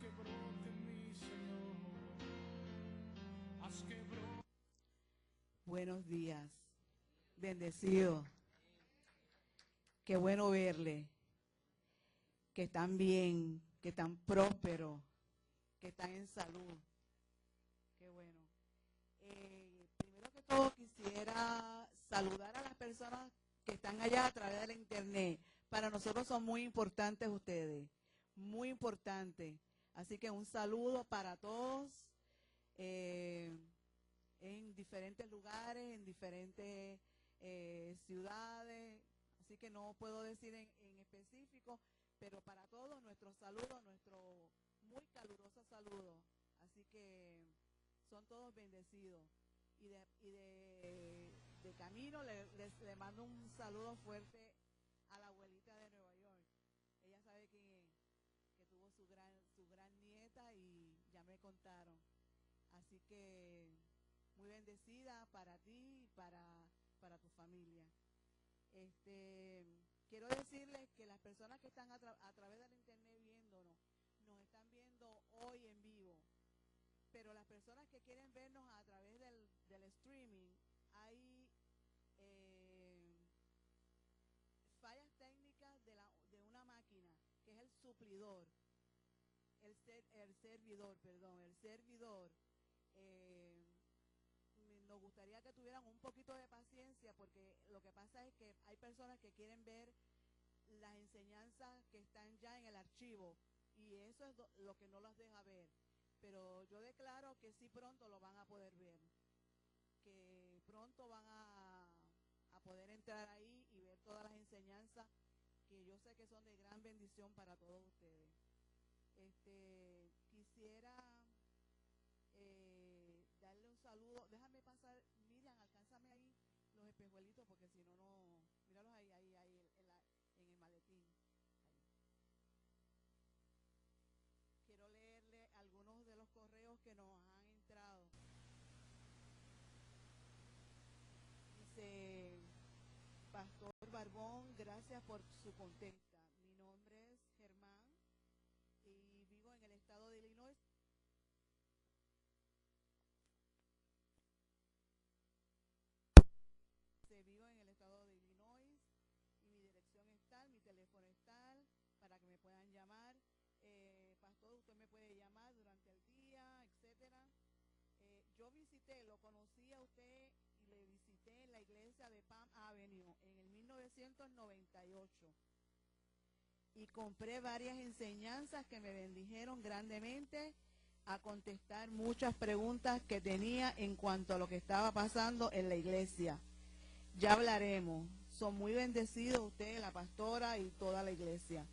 que brote mi Señor, haz que brote. Buenos días, bendecido. Qué bueno verle, que están bien, que están prósperos, que están en salud. Qué bueno. Primero que todo quisiera saludar a las personas que están allá a través de la internet. Para nosotros son muy importantes ustedes, muy importantes. Así que un saludo para todos en diferentes lugares, en diferentes ciudades. Así que no puedo decir en específico, pero para todos nuestro saludo, nuestro muy caluroso saludo. Así que son todos bendecidos. De camino le mando un saludo fuerte a la abuelita de Nueva York. Ella sabe que tuvo su gran nieta y ya me contaron. Así que muy bendecida para ti y para tu familia. Quiero decirles que las personas que están a través del internet viéndonos, nos están viendo hoy en vivo. Pero las personas que quieren vernos a través del streaming, hay fallas técnicas de una máquina, que es el suplidor, el servidor. Nos gustaría que tuvieran un poquito de paciencia, porque lo que pasa es que hay personas que quieren ver las enseñanzas que están ya en el archivo, y eso es lo que no las deja ver. Pero yo declaro que sí, pronto lo van a poder ver, que pronto van a poder entrar ahí y ver todas las enseñanzas que yo sé que son de gran bendición para todos ustedes. Quisiera darle un saludo. Déjame pasar, Miriam, alcánzame ahí los espejuelitos, porque si no, míralos ahí en el maletín. Ahí. Quiero leerle algunos de los correos que nos han entrado. Dice: Pastor Barbón, gracias por su contesta. Mi nombre es Germán y vivo en el estado de Illinois. Vivo en el estado de Illinois y mi dirección es tal, mi teléfono es tal, para que me puedan llamar. Pastor, usted me puede llamar durante el día, etcétera. Yo lo conocí a usted y le visité en la iglesia de Palm Avenue en el 1998 y compré varias enseñanzas que me bendijeron grandemente a contestar muchas preguntas que tenía en cuanto a lo que estaba pasando en la iglesia. Ya hablaremos. Son muy bendecidos usted, la pastora y toda la iglesia.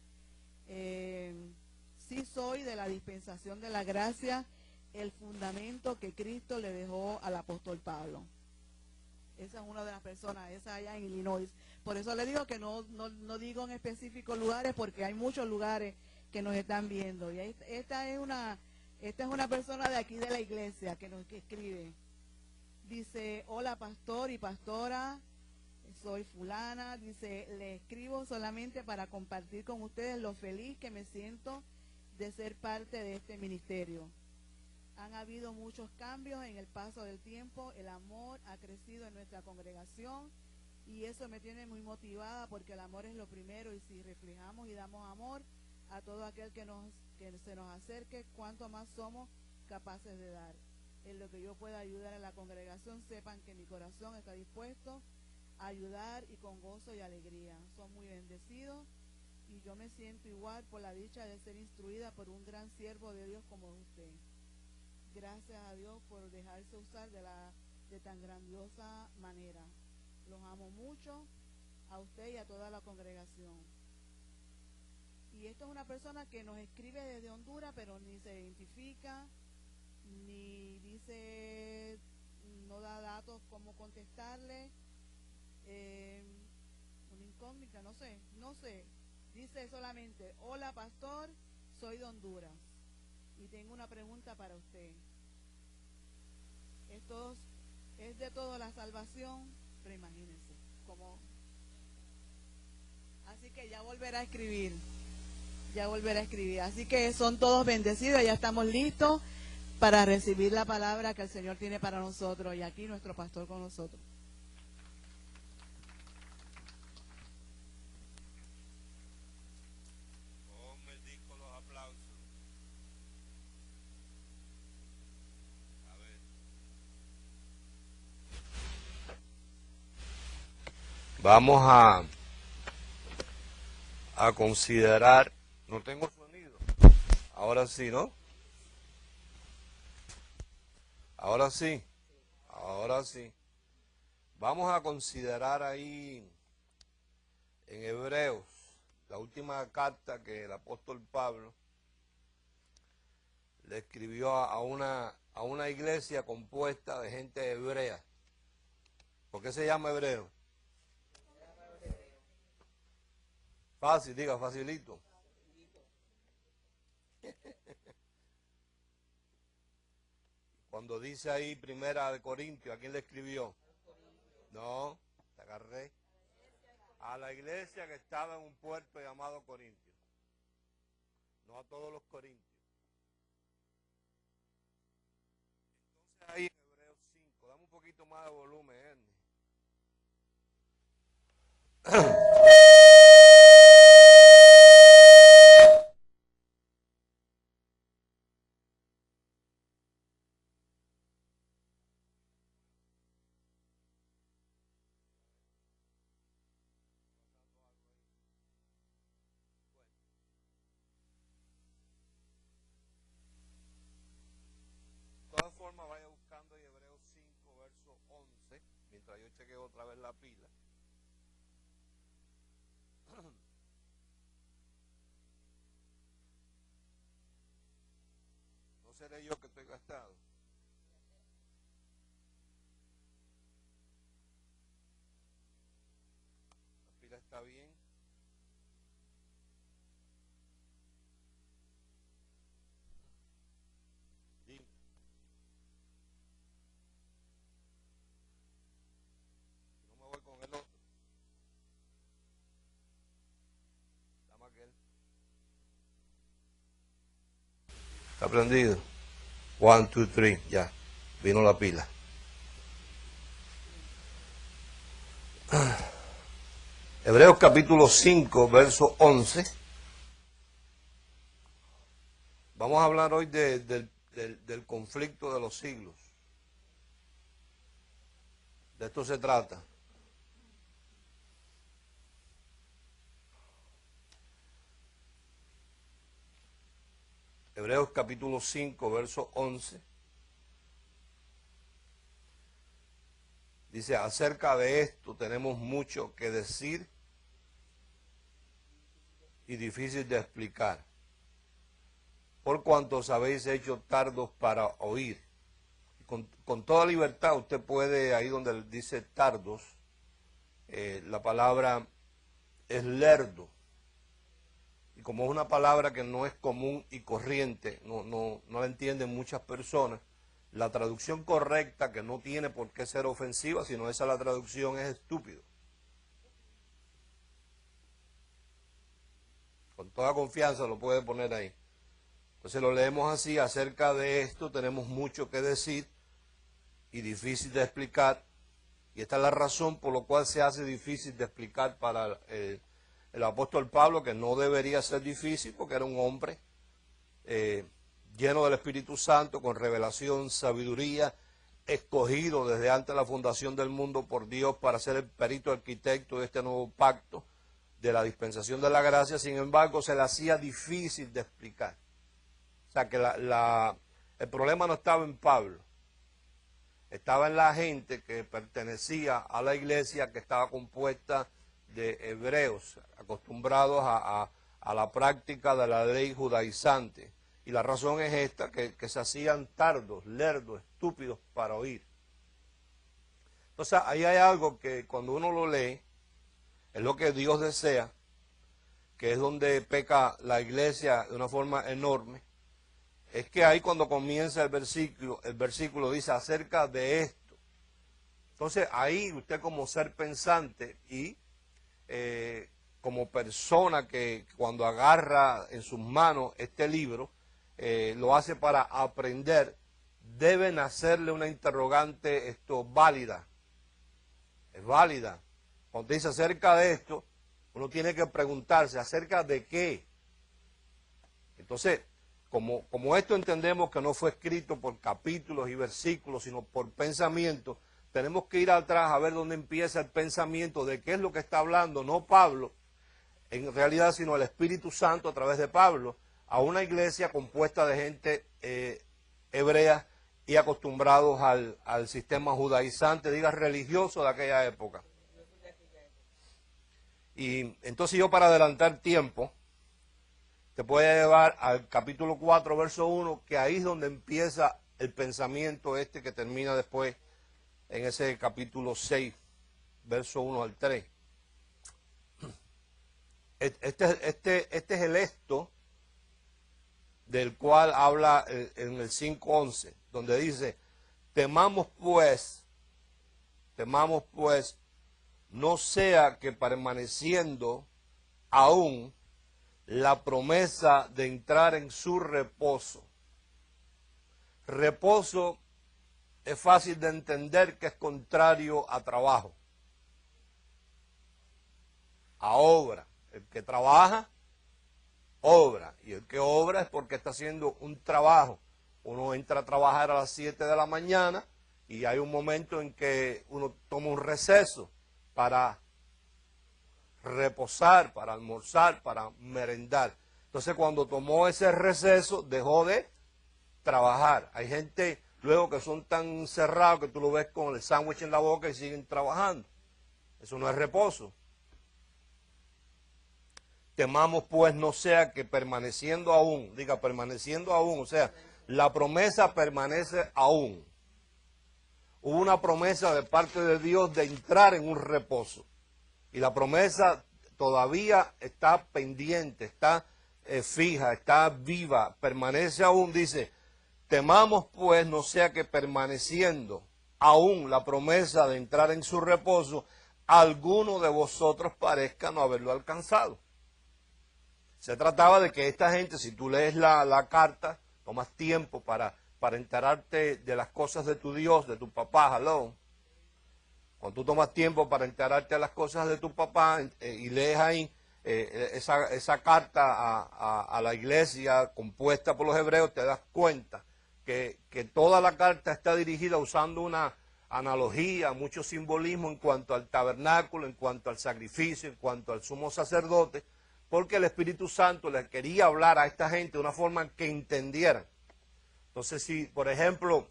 Sí soy de la dispensación de la gracia, el fundamento que Cristo le dejó al apóstol Pablo. Esa es una de las personas, esa allá en Illinois. Por eso le digo que no digo en específicos lugares, porque hay muchos lugares que nos están viendo. Y esta es una persona de aquí de la iglesia que escribe. Dice: hola pastor y pastora, soy fulana. Dice: le escribo solamente para compartir con ustedes lo feliz que me siento de ser parte de este ministerio. Han habido muchos cambios en el paso del tiempo, el amor ha crecido en nuestra congregación y eso me tiene muy motivada, porque el amor es lo primero, y si reflejamos y damos amor a todo aquel que se nos acerque, cuánto más somos capaces de dar. En lo que yo pueda ayudar a la congregación, sepan que mi corazón está dispuesto a ayudar, y con gozo y alegría. Son muy bendecidos y yo me siento igual por la dicha de ser instruida por un gran siervo de Dios como usted. Gracias a Dios por dejarse usar de tan grandiosa manera. Los amo mucho, a usted y a toda la congregación. Y esto es una persona que nos escribe desde Honduras, pero ni se identifica, ni dice, no da datos cómo contestarle. Una incógnita, no sé. Dice solamente: hola pastor, soy de Honduras y tengo una pregunta para usted. Esto es de toda la salvación, pero imagínense cómo. Así que ya volverá a escribir. Ya volverá a escribir. Así que son todos bendecidos, ya estamos listos para recibir la palabra que el Señor tiene para nosotros. Y aquí nuestro pastor con nosotros. Ponme el disco, los aplausos. A ver. Vamos a considerar. No tengo sonido. Ahora sí, ¿no? Ahora sí. Ahora sí. Vamos a considerar ahí en Hebreos, la última carta que el apóstol Pablo le escribió a una iglesia compuesta de gente hebrea. ¿Por qué se llama hebreo? Fácil, diga, facilito. Cuando dice ahí Primera de Corintios, ¿a quién le escribió? No, te agarré. A la iglesia que estaba en un puerto llamado Corintio. No a todos los corintios. Entonces ahí en Hebreos 5, dame un poquito más de volumen, Ernie. De todas formas, vaya buscando ahí Hebreos 5, verso 11, mientras yo chequeo otra vez la pila. No seré yo que estoy gastado. La pila está bien. Dime. Si no me voy con el otro. Dame aquel. Está prendido. 1, 2, 3, ya. Vino la pila. Hebreos capítulo 5, verso 11. Vamos a hablar hoy del conflicto de los siglos. De esto se trata. Hebreos capítulo 5, verso 11. Dice, acerca de esto tenemos mucho que decir y difícil de explicar, por cuanto os habéis hecho tardos para oír. Con toda libertad usted puede, ahí donde dice tardos, la palabra es lerdo. Y como es una palabra que no es común y corriente, no la entienden muchas personas, la traducción correcta, que no tiene por qué ser ofensiva, sino esa la traducción es estúpido. Con toda confianza lo puede poner ahí. Entonces lo leemos así, acerca de esto tenemos mucho que decir y difícil de explicar. Y esta es la razón por la cual se hace difícil de explicar para el apóstol Pablo, que no debería ser difícil porque era un hombre lleno del Espíritu Santo, con revelación, sabiduría, escogido desde antes de la fundación del mundo por Dios para ser el perito arquitecto de este nuevo pacto, de la dispensación de la gracia. Sin embargo, se le hacía difícil de explicar. O sea que el problema no estaba en Pablo, estaba en la gente que pertenecía a la iglesia, que estaba compuesta de hebreos, acostumbrados a la práctica de la ley judaizante. Y la razón es esta, que se hacían tardos, lerdos, estúpidos para oír. Entonces ahí hay algo que cuando uno lo lee, es lo que Dios desea, que es donde peca la iglesia de una forma enorme. Es que ahí cuando comienza el versículo dice acerca de esto. Entonces ahí usted como ser pensante y como persona que cuando agarra en sus manos este libro, lo hace para aprender, deben hacerle una interrogante válida. Es válida. Cuando dice acerca de esto, uno tiene que preguntarse, ¿acerca de qué? Entonces, como esto entendemos que no fue escrito por capítulos y versículos, sino por pensamiento, tenemos que ir atrás a ver dónde empieza el pensamiento, de qué es lo que está hablando, no Pablo, en realidad, sino el Espíritu Santo a través de Pablo, a una iglesia compuesta de gente hebrea y acostumbrados al sistema judaizante, diga religioso de aquella época. Y entonces yo, para adelantar tiempo, te voy a llevar al capítulo 4, verso 1, que ahí es donde empieza el pensamiento que termina después en ese capítulo 6, verso 1 al 3. Este es el esto del cual habla en el 5:11, donde dice, temamos pues, no sea que permaneciendo aún la promesa de entrar en su reposo. Reposo es fácil de entender que es contrario a trabajo, a obra. El que trabaja, obra. Y el que obra es porque está haciendo un trabajo. Uno entra a trabajar a las 7 de la mañana y hay un momento en que uno toma un receso para reposar, para almorzar, para merendar. Entonces, cuando tomó ese receso, dejó de trabajar. Hay gente luego que son tan cerrados que tú lo ves con el sándwich en la boca y siguen trabajando. Eso no es reposo. Temamos pues no sea que permaneciendo aún, diga permaneciendo aún, o sea, la promesa permanece aún. Hubo una promesa de parte de Dios de entrar en un reposo. Y la promesa todavía está pendiente, está fija, está viva, permanece aún, dice, temamos pues no sea que permaneciendo aún la promesa de entrar en su reposo, alguno de vosotros parezca no haberlo alcanzado. Se trataba de que esta gente, si tú lees la carta, tomas tiempo para enterarte de las cosas de tu Dios, de tu papá, hello. Cuando tú tomas tiempo para enterarte de las cosas de tu papá y lees ahí esa carta a la iglesia compuesta por los hebreos, te das cuenta que toda la carta está dirigida usando una analogía, mucho simbolismo en cuanto al tabernáculo, en cuanto al sacrificio, en cuanto al sumo sacerdote, porque el Espíritu Santo les quería hablar a esta gente de una forma que entendieran. Entonces, si, por ejemplo,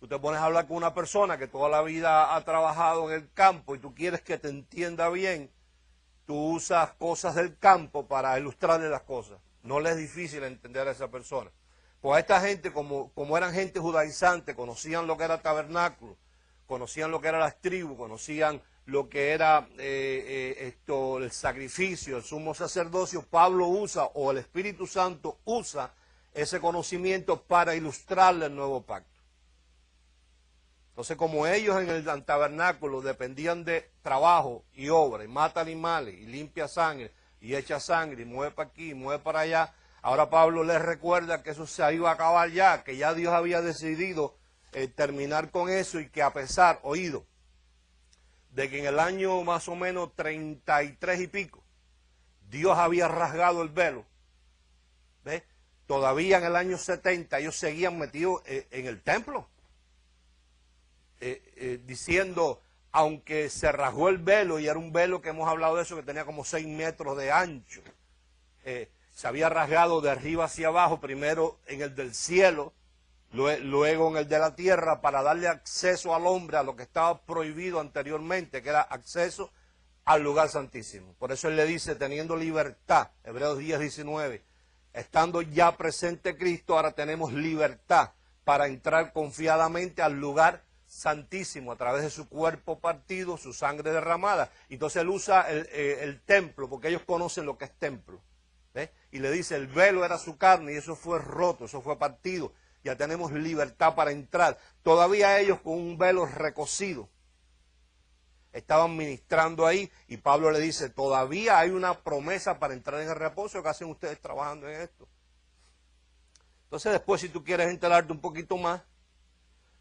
tú te pones a hablar con una persona que toda la vida ha trabajado en el campo y tú quieres que te entienda bien, tú usas cosas del campo para ilustrarle las cosas. No le es difícil entender a esa persona. Pues a esta gente, como eran gente judaizante, conocían lo que era tabernáculo, conocían lo que eran las tribus, conocían lo que era el sacrificio, el sumo sacerdocio. Pablo usa, o el Espíritu Santo usa ese conocimiento para ilustrarle el nuevo pacto. Entonces, como ellos en el tabernáculo dependían de trabajo y obra, y mata animales, y limpia sangre, y echa sangre, y mueve para aquí, y mueve para allá, ahora Pablo les recuerda que eso se iba a acabar ya, que ya Dios había decidido terminar con eso, y que a pesar, oído, de que en el año más o menos 33 y pico, Dios había rasgado el velo, ¿ves? Todavía en el año 70 ellos seguían metidos en el templo, diciendo, aunque se rasgó el velo, y era un velo que hemos hablado de eso, que tenía como 6 metros de ancho, se había rasgado de arriba hacia abajo, primero en el del cielo, luego en el de la tierra, para darle acceso al hombre a lo que estaba prohibido anteriormente, que era acceso al lugar santísimo. Por eso él le dice, teniendo libertad, Hebreos 10:19, estando ya presente Cristo, ahora tenemos libertad para entrar confiadamente al lugar santísimo a través de su cuerpo partido, su sangre derramada. Entonces él usa el templo, porque ellos conocen lo que es templo. ¿Ves? Y le dice, el velo era su carne y eso fue roto, eso fue partido. Ya tenemos libertad para entrar. Todavía ellos con un velo recocido. estaban ministrando ahí y Pablo le dice, todavía hay una promesa para entrar en el reposo. ¿Qué hacen ustedes trabajando en esto? Entonces después, si tú quieres enterarte un poquito más,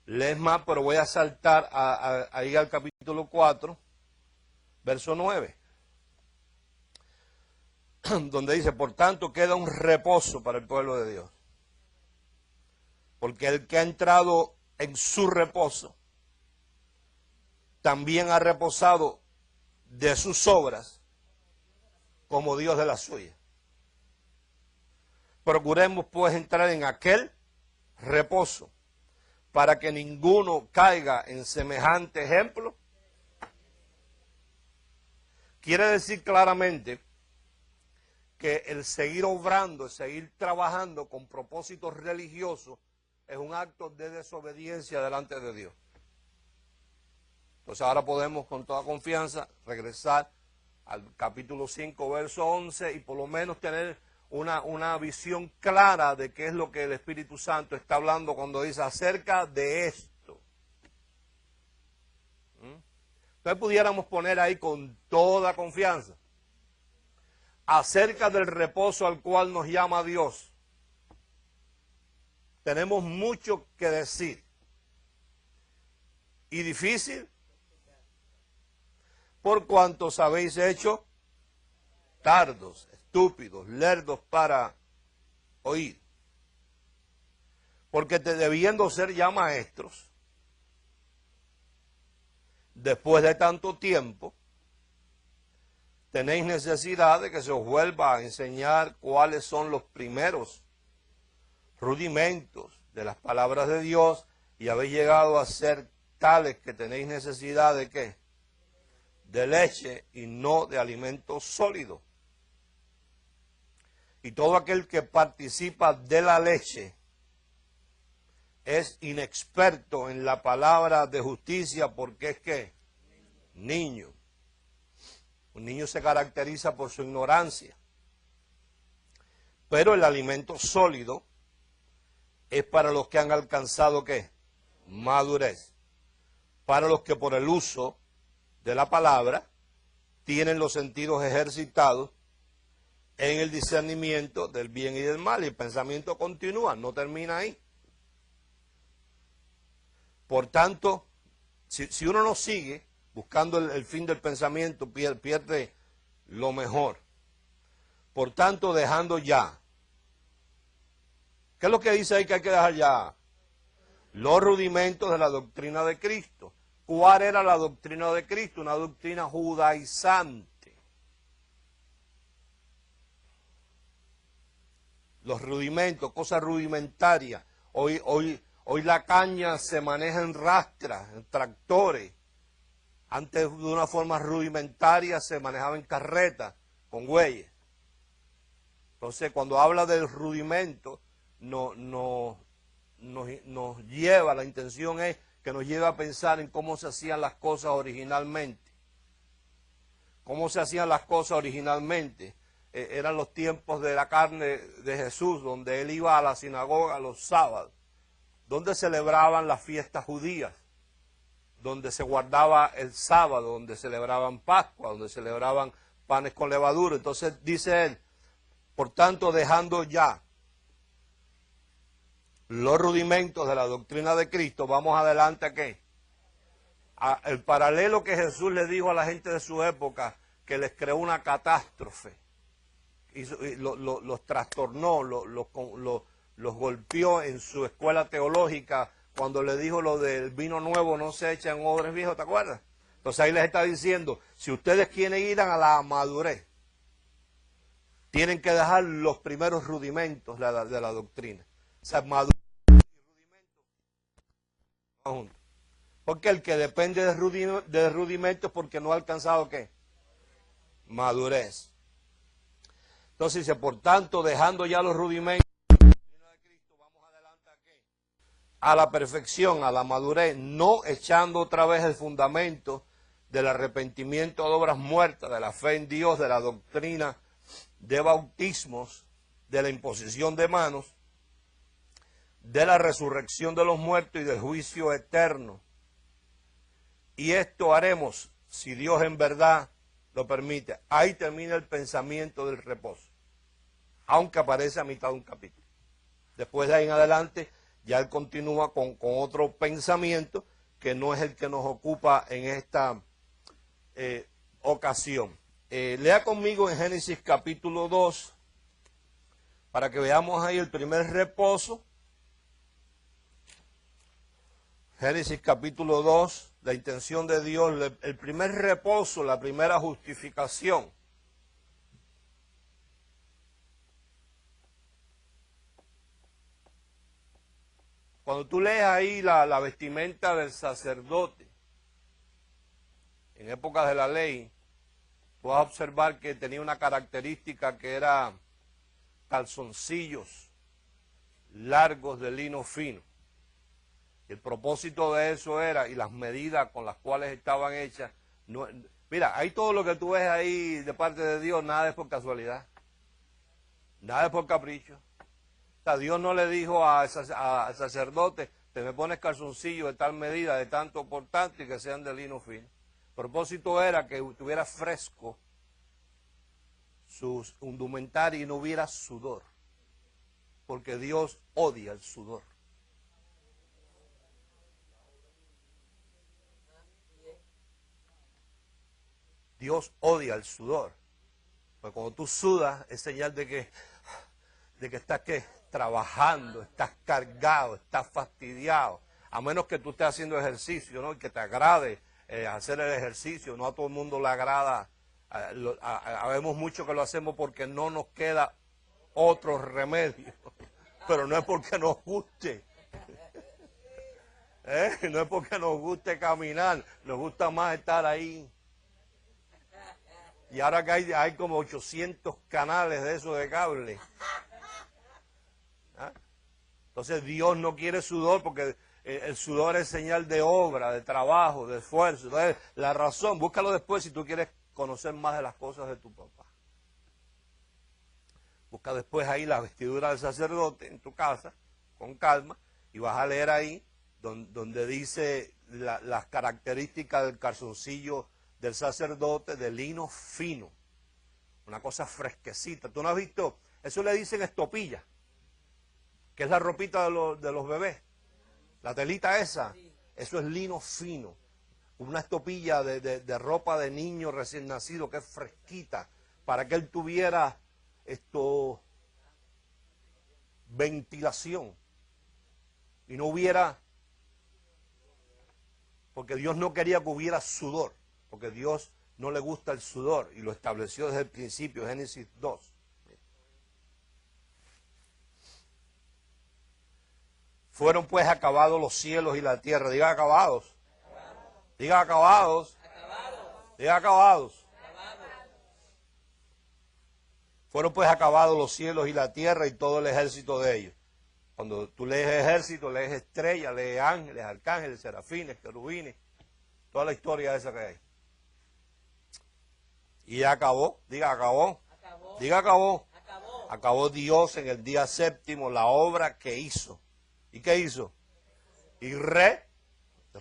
lees más, pero voy a saltar ahí al capítulo 4, verso 9, donde dice, por tanto queda un reposo para el pueblo de Dios, porque el que ha entrado en su reposo también ha reposado de sus obras como Dios de las suyas. Procuremos pues entrar en aquel reposo, para que ninguno caiga en semejante ejemplo. Quiere decir claramente que el seguir obrando, el seguir trabajando con propósitos religiosos es un acto de desobediencia delante de Dios. Entonces ahora podemos con toda confianza regresar al capítulo 5, verso 11 y por lo menos tener una visión clara de qué es lo que el Espíritu Santo está hablando cuando dice acerca de esto. Entonces pudiéramos poner ahí con toda confianza, acerca del reposo al cual nos llama Dios. Tenemos mucho que decir. Y difícil, por cuanto os habéis hecho tardos, estúpidos, lerdos para oír. Porque debiendo ser ya maestros, después de tanto tiempo, tenéis necesidad de que se os vuelva a enseñar cuáles son los primeros rudimentos de las palabras de Dios, y habéis llegado a ser tales que tenéis necesidad de ¿qué? De leche y no de alimento sólido. Y todo aquel que participa de la leche es inexperto en la palabra de justicia, porque es que niño. Un niño se caracteriza por su ignorancia. Pero el alimento sólido es para los que han alcanzado ¿qué? Madurez. Para los que por el uso de la palabra tienen los sentidos ejercitados en el discernimiento del bien y del mal. Y el pensamiento continúa, no termina ahí. Por tanto, si uno no sigue buscando el fin del pensamiento, pierde lo mejor. Por tanto, dejando ya. ¿Qué es lo que dice ahí que hay que dejar ya? Los rudimentos de la doctrina de Cristo. ¿Cuál era la doctrina de Cristo? Una doctrina judaizante. Los rudimentos, cosas rudimentarias. Hoy la caña se maneja en rastras, en tractores. Antes de una forma rudimentaria se manejaba en carretas, con bueyes. Entonces cuando habla del rudimento, nos lleva, la intención es que nos lleva a pensar en cómo se hacían las cosas originalmente. ¿Cómo se hacían las cosas originalmente? Eran los tiempos de la carne de Jesús, donde él iba a la sinagoga los sábados, donde celebraban las fiestas judías, donde se guardaba el sábado, donde celebraban Pascua, donde celebraban panes con levadura. Entonces dice él, por tanto, dejando ya los rudimentos de la doctrina de Cristo, vamos adelante ¿a qué? El paralelo que Jesús le dijo a la gente de su época, que les creó una catástrofe, y los trastornó, los golpeó en su escuela teológica, cuando le dijo lo del vino nuevo no se echa en odres viejos, ¿te acuerdas? Entonces ahí les está diciendo, si ustedes quieren ir a la madurez, tienen que dejar los primeros rudimentos de la doctrina. O sea, madurez y rudimentos no juntos. Porque el que depende de rudimentos porque no ha alcanzado ¿qué? Madurez. Entonces dice, por tanto, dejando ya los rudimentos de la doctrina de Cristo, vamos adelante ¿a qué? A la perfección, a la madurez, no echando otra vez el fundamento del arrepentimiento de obras muertas, de la fe en Dios, de la doctrina de bautismos, de la imposición de manos, de la resurrección de los muertos y del juicio eterno. Y esto haremos si Dios en verdad lo permite. Ahí termina el pensamiento del reposo, aunque aparece a mitad de un capítulo. Después de ahí en adelante, ya él continúa con otro pensamiento que no es el que nos ocupa en esta ocasión. Lea conmigo en Génesis capítulo 2, para que veamos ahí el primer reposo. Génesis capítulo 2, la intención de Dios, el primer reposo, la primera justificación. Cuando tú lees ahí la vestimenta del sacerdote, en épocas de la ley, tú vas a observar que tenía una característica que era calzoncillos largos de lino fino. El propósito de eso era, y las medidas con las cuales estaban hechas, no, mira, ahí todo lo que tú ves ahí de parte de Dios, nada es por casualidad, nada es por capricho. O sea, Dios no le dijo al sacerdote, te me pones calzoncillos de tal medida, de tanto por tanto, y que sean de lino fino. El propósito era que estuviera fresco sus indumentarios y no hubiera sudor, porque Dios odia el sudor. Dios odia el sudor. Porque cuando tú sudas es señal de que estás trabajando, estás cargado, estás fastidiado. A menos que tú estés haciendo ejercicio, ¿no? Y que te agrade hacer el ejercicio. No a todo el mundo le agrada. Habemos mucho que lo hacemos porque no nos queda otro remedio. Pero no es porque nos guste. No es porque nos guste caminar. Nos gusta más estar ahí. Y ahora que hay como 800 canales de esos de cable. ¿Ah? Entonces Dios no quiere sudor porque el sudor es señal de obra, de trabajo, de esfuerzo. Entonces la razón, búscalo después si tú quieres conocer más de las cosas de tu papá. Busca después ahí la vestidura del sacerdote en tu casa, con calma, y vas a leer ahí donde dice las características del calzoncillo del sacerdote de lino fino, una cosa fresquecita. ¿Tú no has visto? Eso le dicen estopilla, que es la ropita de los bebés, la telita esa, eso es lino fino, una estopilla de ropa de niño recién nacido que es fresquita, para que él tuviera ventilación y no hubiera, porque Dios no quería que hubiera sudor, porque Dios no le gusta el sudor y lo estableció desde el principio, Génesis 2. Fueron pues acabados los cielos y la tierra. Diga acabados. Diga acabados. Diga acabados. Fueron pues acabados los cielos y la tierra y todo el ejército de ellos. Cuando tú lees ejército, lees estrellas, lees ángeles, arcángeles, serafines, querubines, toda la historia esa que hay. Y ya acabó, diga acabó, diga acabó. Acabó Dios en el día séptimo la obra que hizo. ¿Y qué hizo? Y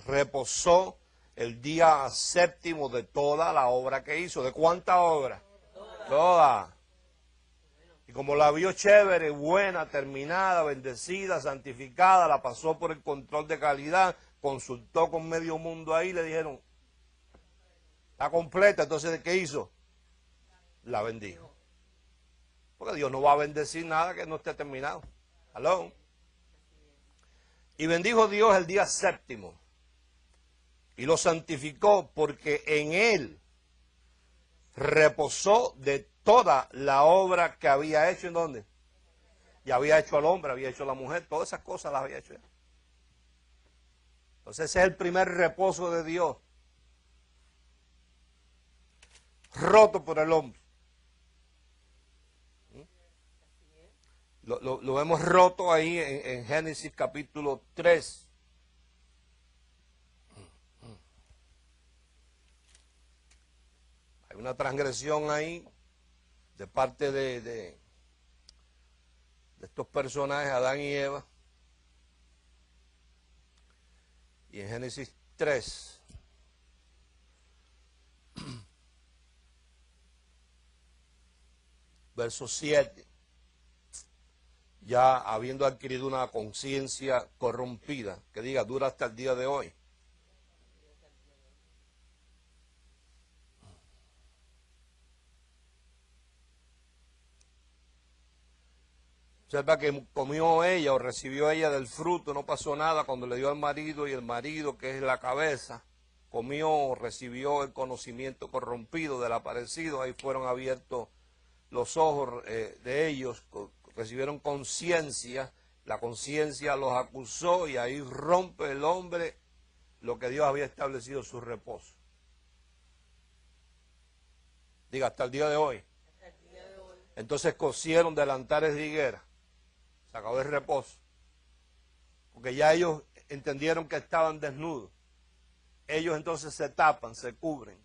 reposó el día séptimo de toda la obra que hizo. ¿De cuánta obra? Toda. Y como la vio chévere, buena, terminada, bendecida, santificada, la pasó por el control de calidad, consultó con medio mundo ahí, le dijeron, está completa. Entonces, ¿qué hizo? La bendijo. Porque Dios no va a bendecir nada que no esté terminado. ¿Aló? Y bendijo Dios el día séptimo y lo santificó porque en él reposó de toda la obra que había hecho. ¿En dónde? Y había hecho al hombre, había hecho a la mujer, todas esas cosas las había hecho él. Entonces ese es el primer reposo de Dios, roto por el hombre. Lo vemos roto ahí en Génesis capítulo 3. Hay una transgresión ahí de parte de estos personajes, Adán y Eva. Y en Génesis 3 verso 7. Ya habiendo adquirido una conciencia corrompida, que diga, dura hasta el día de hoy. Observa que comió ella o recibió ella del fruto, no pasó nada cuando le dio al marido, y el marido, que es la cabeza, comió o recibió el conocimiento corrompido del aparecido. Ahí fueron abiertos los ojos de ellos, recibieron conciencia, la conciencia los acusó, y ahí rompe el hombre lo que Dios había establecido, su reposo. Diga, hasta el día de hoy. Entonces cosieron delantares de higuera. Se acabó el reposo. Porque ya ellos entendieron que estaban desnudos. Ellos entonces se tapan, se cubren,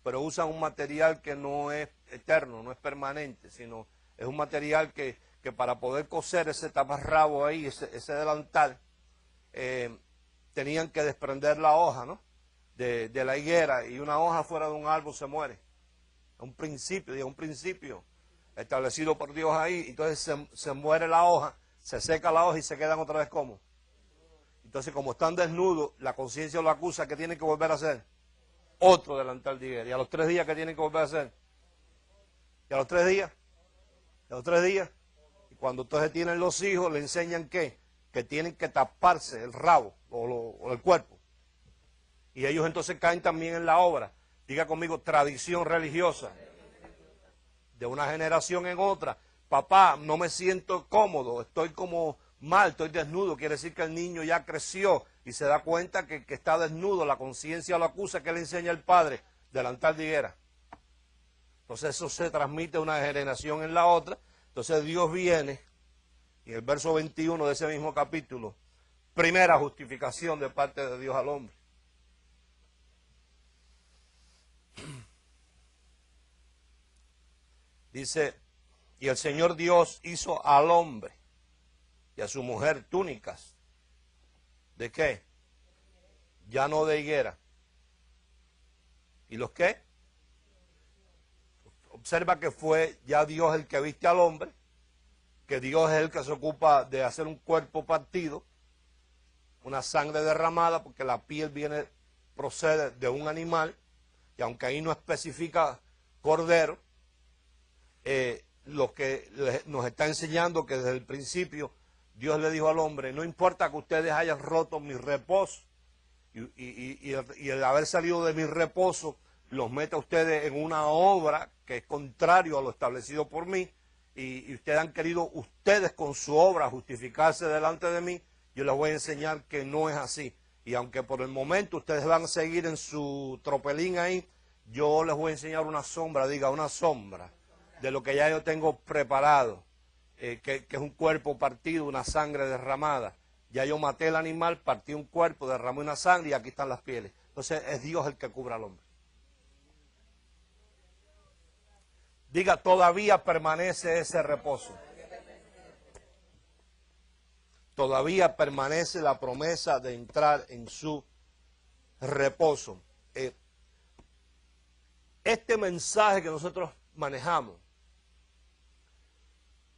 pero usan un material que no es eterno, no es permanente, sino es un material que para poder coser ese taparrabo ahí, ese delantal, tenían que desprender la hoja, ¿no? de la higuera, y una hoja fuera de un árbol se muere. Es un principio establecido por Dios ahí. Entonces se muere la hoja, se seca la hoja y se quedan otra vez como. Entonces, como están desnudos, la conciencia lo acusa, que tienen que volver a hacer otro delantal de higuera. Y a los 3 días, ¿qué tienen que volver a hacer? Y a los 3 días, y cuando entonces tienen los hijos, le enseñan que tienen que taparse el rabo o el cuerpo. Y ellos entonces caen también en la obra. Diga conmigo, tradición religiosa. De una generación en otra. Papá, no me siento cómodo, estoy como mal, estoy desnudo. Quiere decir que el niño ya creció y se da cuenta que está desnudo. La conciencia lo acusa. ¿Qué le enseña el padre? Delantal de higuera. Entonces eso se transmite de una generación en la otra. Entonces Dios viene, y en el verso 21 de ese mismo capítulo, primera justificación de parte de Dios al hombre. Dice, y el Señor Dios hizo al hombre y a su mujer túnicas. ¿De qué? Ya no de higuera. ¿Y los qué? Observa que fue ya Dios el que viste al hombre, que Dios es el que se ocupa de hacer un cuerpo partido, una sangre derramada, porque la piel procede de un animal, y aunque ahí no especifica cordero, lo que nos está enseñando que desde el principio Dios le dijo al hombre, no importa que ustedes hayan roto mi reposo, y el haber salido de mi reposo los mete a ustedes en una obra que es contrario a lo establecido por mí, y ustedes han querido, ustedes con su obra, justificarse delante de mí. Yo les voy a enseñar que no es así. Y aunque por el momento ustedes van a seguir en su tropelín ahí, yo les voy a enseñar una sombra, diga, una sombra de lo que ya yo tengo preparado, que es un cuerpo partido, una sangre derramada. Ya yo maté el animal, partí un cuerpo, derramé una sangre, y aquí están las pieles. Entonces es Dios el que cubre al hombre. Diga, todavía permanece ese reposo. Todavía permanece la promesa de entrar en su reposo. Este mensaje que nosotros manejamos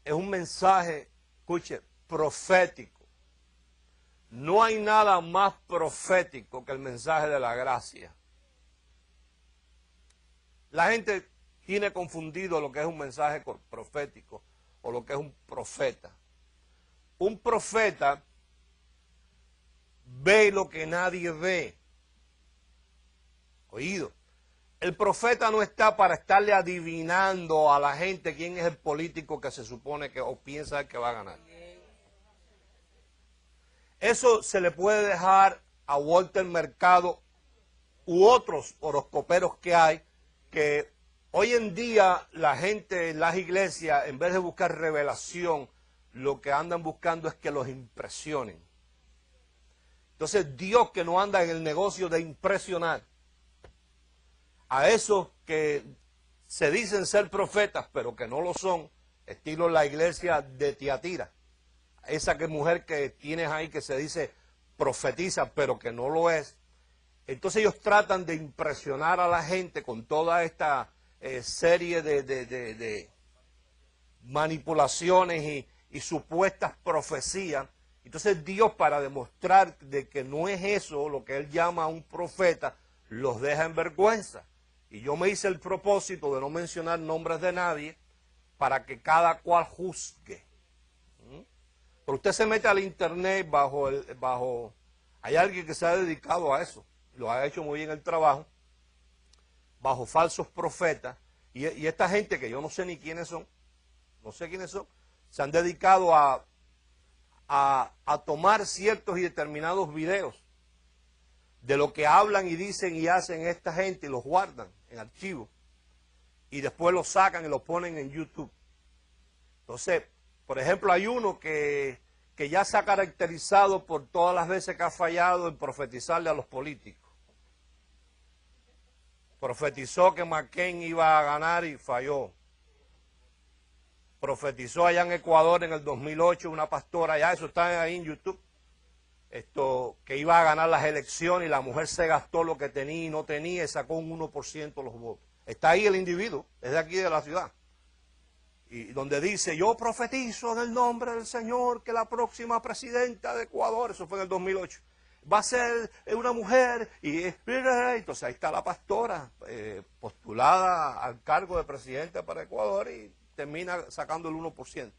es un mensaje, escuche, profético. No hay nada más profético que el mensaje de la gracia. La gente tiene confundido lo que es un mensaje profético o lo que es un profeta. Un profeta ve lo que nadie ve. Oído. El profeta no está para estarle adivinando a la gente quién es el político que se supone que o piensa que va a ganar. Eso se le puede dejar a Walter Mercado u otros horoscoperos que hay, que hoy en día la gente en las iglesias, en vez de buscar revelación, lo que andan buscando es que los impresionen. Entonces Dios, que no anda en el negocio de impresionar a esos que se dicen ser profetas, pero que no lo son, estilo la iglesia de Tiatira, esa mujer que tienes ahí que se dice profetiza, pero que no lo es. Entonces ellos tratan de impresionar a la gente con toda esta serie manipulaciones y supuestas profecías. Entonces Dios, para demostrar de que no es eso lo que Él llama a un profeta, los deja en vergüenza. Y yo me hice el propósito de no mencionar nombres de nadie para que cada cual juzgue. Pero usted se mete al internet hay alguien que se ha dedicado a eso, lo ha hecho muy bien el trabajo, bajo falsos profetas, y esta gente que yo no sé ni quiénes son, no sé quiénes son, se han dedicado a tomar ciertos y determinados videos de lo que hablan y dicen y hacen esta gente y los guardan en archivos y después los sacan y los ponen en YouTube. Entonces, por ejemplo, hay uno que ya se ha caracterizado por todas las veces que ha fallado en profetizarle a los políticos. Profetizó que McCain iba a ganar y falló. Profetizó allá en Ecuador en el 2008 una pastora, ya eso está ahí en YouTube, que iba a ganar las elecciones y la mujer se gastó lo que tenía y no tenía y sacó un 1% de los votos. Está ahí el individuo, es de aquí de la ciudad. Y donde dice, yo profetizo en el nombre del Señor que la próxima presidenta de Ecuador, eso fue en el 2008, va a ser una mujer. Y entonces ahí está la pastora postulada al cargo de presidenta para Ecuador y termina sacando el 1%.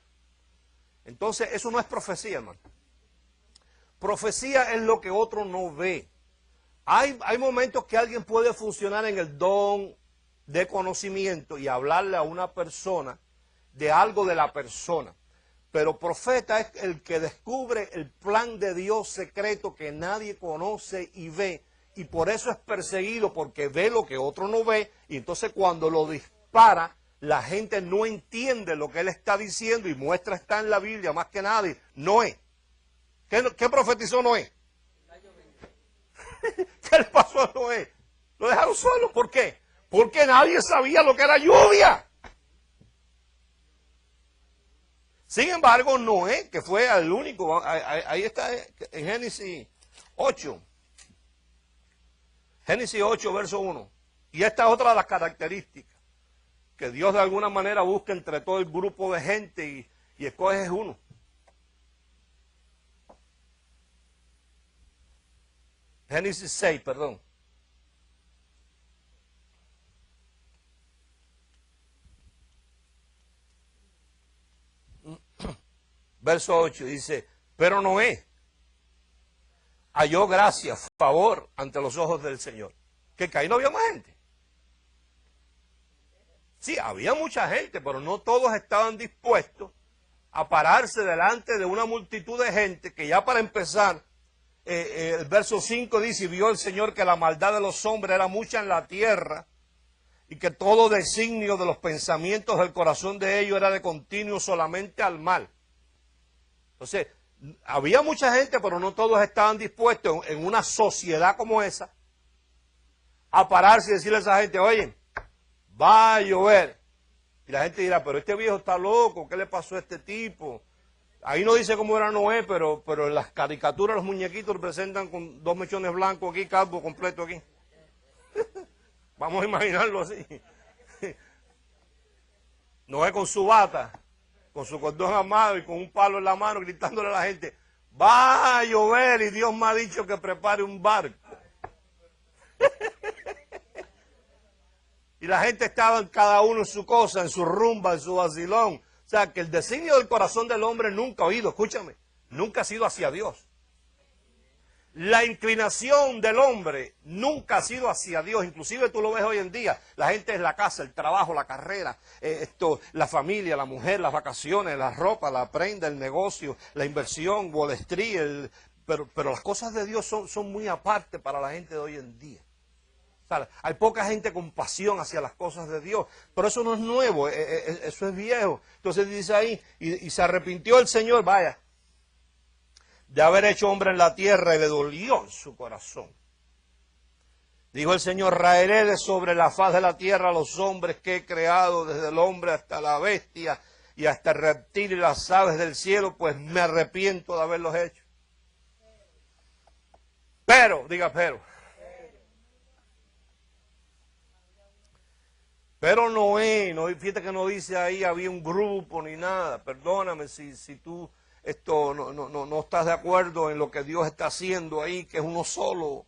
Entonces eso no es profecía, hermano. Profecía es lo que otro no ve. Hay momentos que alguien puede funcionar en el don de conocimiento y hablarle a una persona de algo de la persona. Pero profeta es el que descubre el plan de Dios secreto que nadie conoce y ve. Y por eso es perseguido, porque ve lo que otro no ve. Y entonces cuando lo dispara, la gente no entiende lo que él está diciendo y muestra está en la Biblia más que nadie. Noé. ¿Qué profetizó Noé? ¿Qué le pasó a Noé? Lo dejaron solo. ¿Por qué? Porque nadie sabía lo que era lluvia. Sin embargo, Noé, que fue el único, ahí está en Génesis 8. Génesis 8, verso 1. Y esta es otra de las características, que Dios de alguna manera busca entre todo el grupo de gente y escoge uno. Génesis 6, perdón. Verso 8 dice, pero Noé halló gracia, favor ante los ojos del Señor. Que ahí no había más gente. Sí, había mucha gente, pero no todos estaban dispuestos a pararse delante de una multitud de gente que ya para empezar, el verso 5 dice, y vio el Señor que la maldad de los hombres era mucha en la tierra y que todo designio de los pensamientos del corazón de ellos era de continuo solamente al mal. Entonces, había mucha gente, pero no todos estaban dispuestos en una sociedad como esa a pararse y decirle a esa gente, oye, va a llover. Y la gente dirá, pero este viejo está loco, ¿qué le pasó a este tipo? Ahí no dice cómo era Noé, pero en las caricaturas los muñequitos lo presentan con 2 mechones blancos aquí, calvo completo aquí. Vamos a imaginarlo así. Noé con su bata, con su cordón armado y con un palo en la mano, gritándole a la gente, va a llover y Dios me ha dicho que prepare un barco. Y la gente estaba cada uno en su cosa, en su rumba, en su vacilón. O sea, que el designio del corazón del hombre nunca ha oído, escúchame, nunca ha sido hacia Dios. La inclinación del hombre nunca ha sido hacia Dios. Inclusive tú lo ves hoy en día. La gente es la casa, el trabajo, la carrera, la familia, la mujer, las vacaciones, la ropa, la prenda, el negocio, la inversión, Wall Street. Pero las cosas de Dios son muy aparte para la gente de hoy en día. O sea, hay poca gente con pasión hacia las cosas de Dios. Pero eso no es nuevo, eso es viejo. Entonces dice ahí, y se arrepintió el Señor, vaya, de haber hecho hombre en la tierra y le dolió en su corazón. Dijo el Señor, raeré de sobre la faz de la tierra a los hombres que he creado, desde el hombre hasta la bestia y hasta el reptil y las aves del cielo, pues me arrepiento de haberlos hecho. Pero, diga pero. Pero Noé, fíjate que no dice ahí había un grupo ni nada. Perdóname si tú no estás de acuerdo en lo que Dios está haciendo ahí, que es uno solo.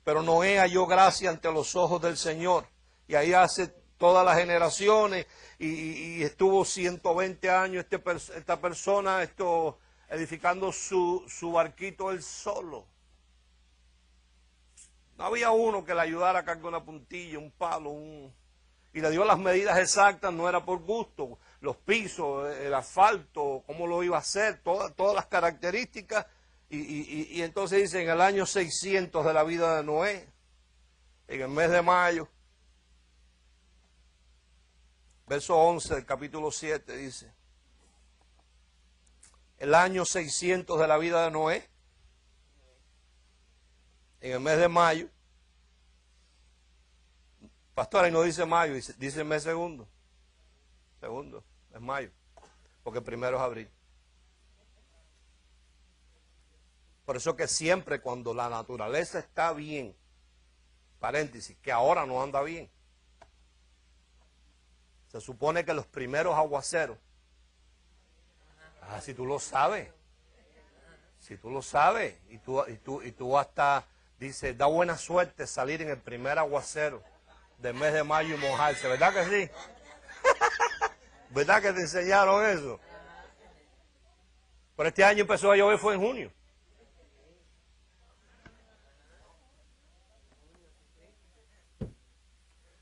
Pero Noé halló gracia ante los ojos del Señor. Y ahí hace todas las generaciones y estuvo 120 años esta persona edificando su barquito él solo. No había uno que le ayudara a cargar una puntilla, un palo, y le dio las medidas exactas, no era por gusto, los pisos, el asfalto, cómo lo iba a hacer, todas las características, y entonces dice, en el año 600 de la vida de Noé, en el mes de mayo, verso 11 del capítulo 7 dice, el año 600 de la vida de Noé, en el mes de mayo, pastor, ahí no dice mayo, dice el mes segundo, es mayo, porque primero es abril. Por eso que siempre cuando la naturaleza está bien, paréntesis, que ahora no anda bien, se supone que los primeros aguaceros, si tú lo sabes, y tú hasta, dice, da buena suerte salir en el primer aguacero del mes de mayo y mojarse, ¿verdad que sí? ¿Verdad que te enseñaron eso? Pero este año empezó a llover, fue en junio.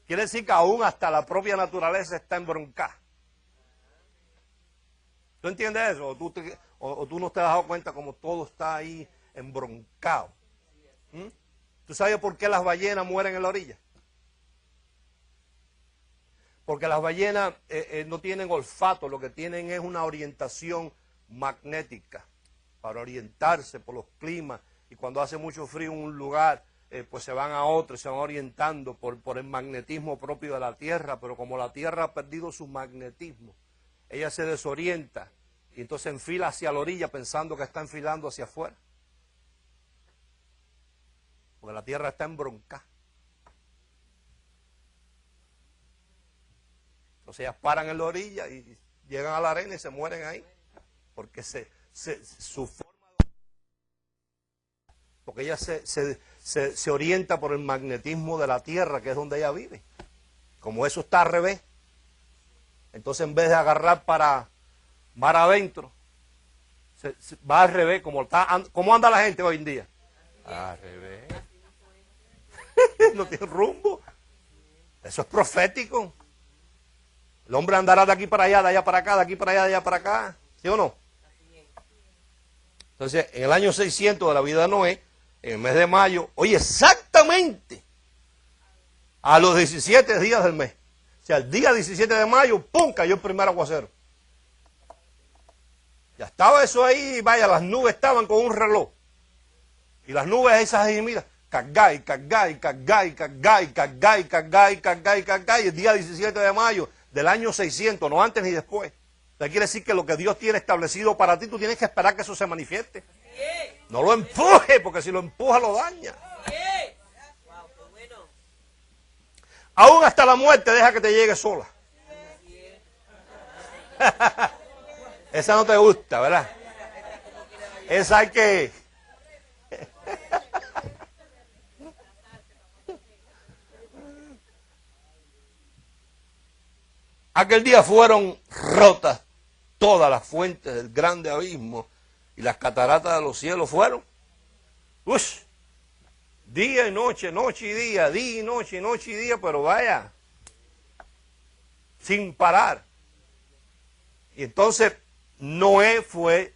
Quiere decir que aún hasta la propia naturaleza está embroncada. ¿Tú entiendes eso? O tú no te has dado cuenta como todo está ahí embroncado. ¿Tú sabes por qué las ballenas mueren en la orilla? Porque las ballenas no tienen olfato, lo que tienen es una orientación magnética para orientarse por los climas. Y cuando hace mucho frío en un lugar, pues se van a otro, se van orientando por el magnetismo propio de la Tierra. Pero como la Tierra ha perdido su magnetismo, ella se desorienta y entonces enfila hacia la orilla pensando que está enfilando hacia afuera. Porque la Tierra está embroncada. Entonces ellas paran en la orilla y llegan a la arena y se mueren ahí. Porque su forma de... Porque ella se orienta por el magnetismo de la Tierra, que es donde ella vive. Como eso está al revés, entonces en vez de agarrar para mar adentro, va al revés, como anda la gente hoy en día. Al revés. No tiene rumbo. Eso es profético. El hombre andará de aquí para allá, de allá para acá, de aquí para allá, de allá para acá. ¿Sí o no? Entonces, en el año 600 de la vida de Noé, en el mes de mayo, oye, exactamente a los 17 días del mes. O sea, el día 17 de mayo, ¡pum!, cayó el primer aguacero. Ya estaba eso ahí, vaya, las nubes estaban con un reloj. Y las nubes esas ahí, mira, cargá y cargá y cargá y cargá y cargá y cargá y cargá y cargá. Y el día 17 de mayo del año 600, no antes ni después. Entonces quiere decir que lo que Dios tiene establecido para ti, tú tienes que esperar que eso se manifieste. No lo empuje, porque si lo empuja lo daña. Aún hasta la muerte deja que te llegue sola. Esa no te gusta, ¿verdad? Esa hay que... Aquel día fueron rotas todas las fuentes del grande abismo y las cataratas de los cielos fueron. Ush, día y noche, noche y día y noche y día, pero vaya, sin parar. Y entonces Noé fue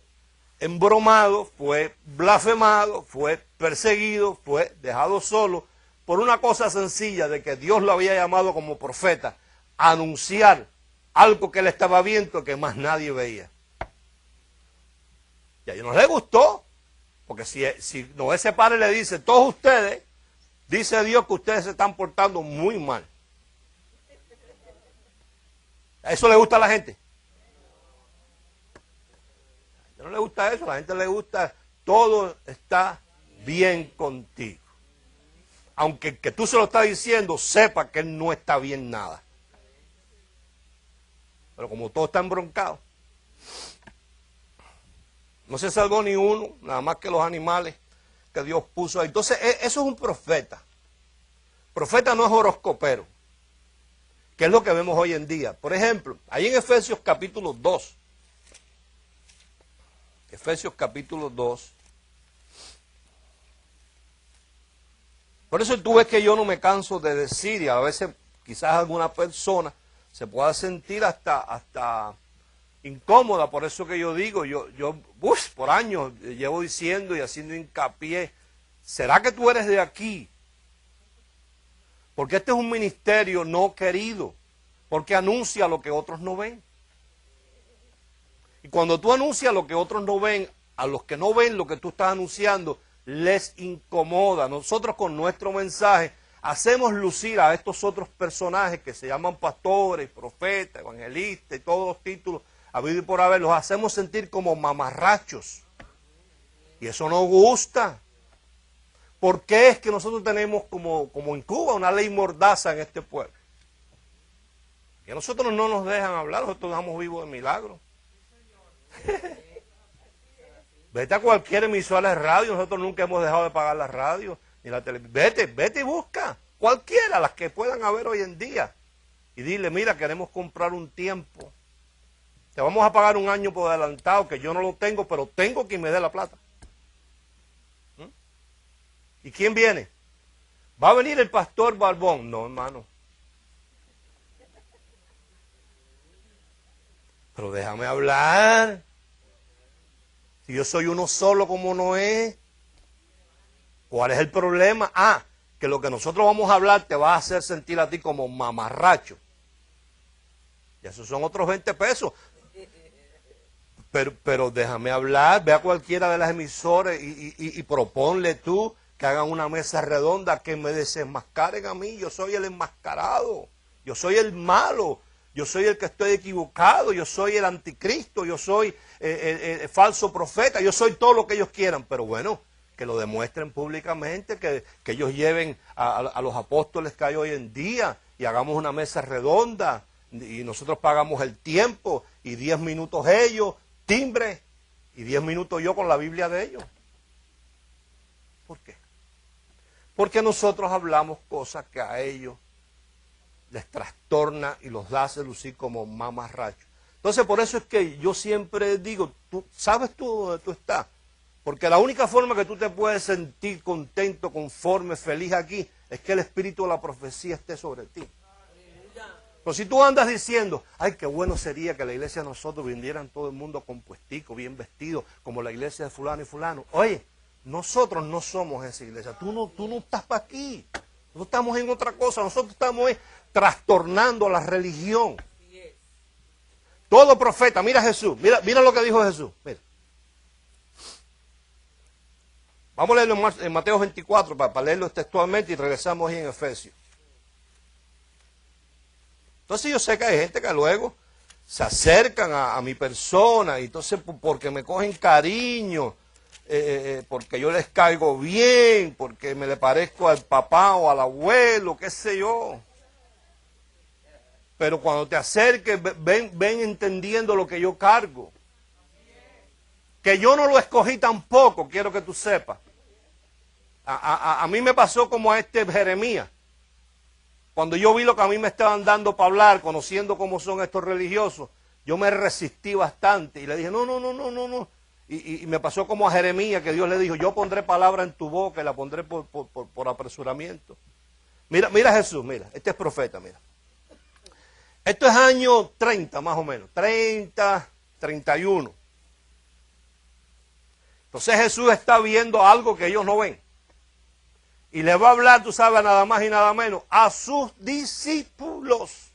embromado, fue blasfemado, fue perseguido, fue dejado solo por una cosa sencilla de que Dios lo había llamado como profeta a anunciar algo que él estaba viendo que más nadie veía. Y a ellos no les gustó, porque si Noé se para y le dice, todos ustedes, dice Dios que ustedes se están portando muy mal. ¿A eso le gusta a la gente? A no le gusta eso, a la gente le gusta, todo está bien contigo. Aunque el que tú se lo estás diciendo sepa que él no está bien nada. Pero como todo está embroncado, no se salvó ni uno, nada más que los animales que Dios puso ahí. Entonces, eso es un profeta. Profeta no es horoscopero, que es lo que vemos hoy en día. Por ejemplo, ahí en Efesios capítulo 2, Efesios capítulo 2, por eso tú ves que yo no me canso de decir, y a veces quizás alguna persona se pueda sentir hasta incómoda, por eso que yo digo, por años llevo diciendo y haciendo hincapié, ¿será que tú eres de aquí? Porque este es un ministerio no querido, porque anuncia lo que otros no ven. Y cuando tú anuncias lo que otros no ven, a los que no ven lo que tú estás anunciando, les incomoda. Nosotros con nuestro mensaje hacemos lucir a estos otros personajes que se llaman pastores, profetas, evangelistas y todos los títulos habido y por haber, los hacemos sentir como mamarrachos. Y eso no gusta. ¿Por qué es que nosotros tenemos como en Cuba una ley mordaza en este pueblo? Que a nosotros no nos dejan hablar, nosotros dejamos vivos de milagro. Vete a cualquier emisora de radio, nosotros nunca hemos dejado de pagar la radio ni la televisión. Vete y busca cualquiera, las que puedan haber hoy en día. Y dile, mira, queremos comprar un tiempo. Te vamos a pagar un año por adelantado, que yo no lo tengo, pero tengo quien me dé la plata. ¿Y quién viene? ¿Va a venir el pastor Barbón? No, hermano. Pero déjame hablar. Si yo soy uno solo como Noé, ¿cuál es el problema? Que lo que nosotros vamos a hablar te va a hacer sentir a ti como mamarracho. Y esos son otros 20 pesos. Pero déjame hablar, ve a cualquiera de las emisoras y proponle tú que hagan una mesa redonda, que me desenmascaren a mí. Yo soy el enmascarado, yo soy el malo, yo soy el que estoy equivocado, yo soy el anticristo, yo soy el falso profeta, yo soy todo lo que ellos quieran. Pero bueno, que lo demuestren públicamente, que ellos lleven a los apóstoles que hay hoy en día y hagamos una mesa redonda y nosotros pagamos el tiempo y 10 minutos ellos, timbre, y 10 minutos yo con la Biblia de ellos. ¿Por qué? Porque nosotros hablamos cosas que a ellos les trastorna y los hace lucir como mamarrachos. Entonces, por eso es que yo siempre digo, ¿sabes tú dónde tú estás? Porque la única forma que tú te puedes sentir contento, conforme, feliz aquí, es que el espíritu de la profecía esté sobre ti. Pero si tú andas diciendo, ay, qué bueno sería que la iglesia de nosotros vindieran todo el mundo compuestico, bien vestido, como la iglesia de fulano y fulano. Oye, nosotros no somos esa iglesia. Tú no estás para aquí. Nosotros estamos en otra cosa. Nosotros estamos trastornando la religión. Todo profeta, mira a Jesús. Mira lo que dijo Jesús. Mira. Vamos a leerlo en Mateo 24 para leerlo textualmente y regresamos ahí en Efesios. Entonces yo sé que hay gente que luego se acercan a mi persona y entonces porque me cogen cariño, porque yo les caigo bien, porque me le parezco al papá o al abuelo, qué sé yo. Pero cuando te acerques, ven entendiendo lo que yo cargo. Que yo no lo escogí tampoco, quiero que tú sepas. A mí me pasó como a este Jeremías. Cuando yo vi lo que a mí me estaban dando para hablar, conociendo cómo son estos religiosos, yo me resistí bastante y le dije, no. Y me pasó como a Jeremías, que Dios le dijo, yo pondré palabra en tu boca y la pondré por apresuramiento. Mira Jesús, mira, este es profeta, mira. Esto es año 30 más o menos, 30, 31. Entonces Jesús está viendo algo que ellos no ven. Y le va a hablar, tú sabes, nada más y nada menos, a sus discípulos,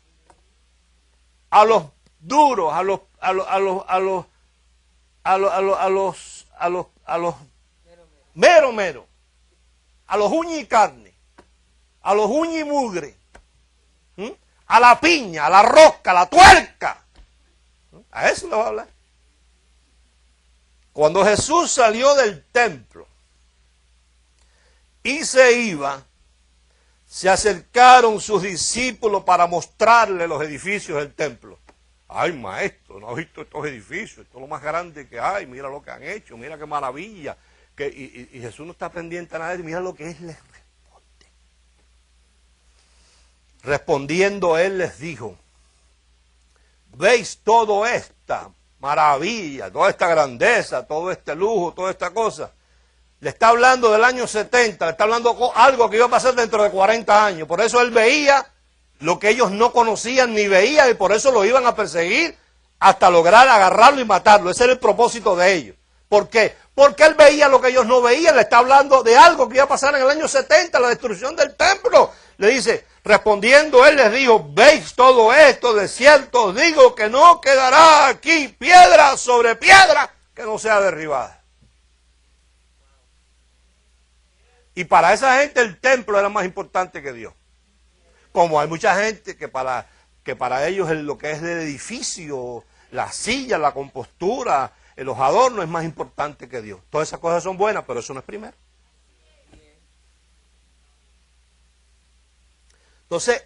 a los duros, a los mero, a los uña y carne, a los uña y mugre, a la piña, a la rosca, a la tuerca. A eso le va a hablar. Cuando Jesús salió del templo y se iba, se acercaron sus discípulos para mostrarle los edificios del templo. Ay, maestro, ¿no has visto estos edificios? Esto es lo más grande que hay, mira lo que han hecho, mira qué maravilla. Y Jesús no está pendiente a nada, mira lo que Él les responde. Respondiendo Él les dijo, ¿veis toda esta maravilla, toda esta grandeza, todo este lujo, toda esta cosa? Le está hablando del año 70, le está hablando de algo que iba a pasar dentro de 40 años. Por eso Él veía lo que ellos no conocían ni veían y por eso lo iban a perseguir hasta lograr agarrarlo y matarlo. Ese era el propósito de ellos. ¿Por qué? Porque Él veía lo que ellos no veían. Le está hablando de algo que iba a pasar en el año 70, la destrucción del templo. Le dice, respondiendo Él les dijo, ¿veis todo esto? De cierto os digo que no quedará aquí piedra sobre piedra que no sea derribada. Y para esa gente el templo era más importante que Dios. Como hay mucha gente que para ellos lo que es el edificio, la silla, la compostura, los adornos es más importante que Dios. Todas esas cosas son buenas, pero eso no es primero. Entonces,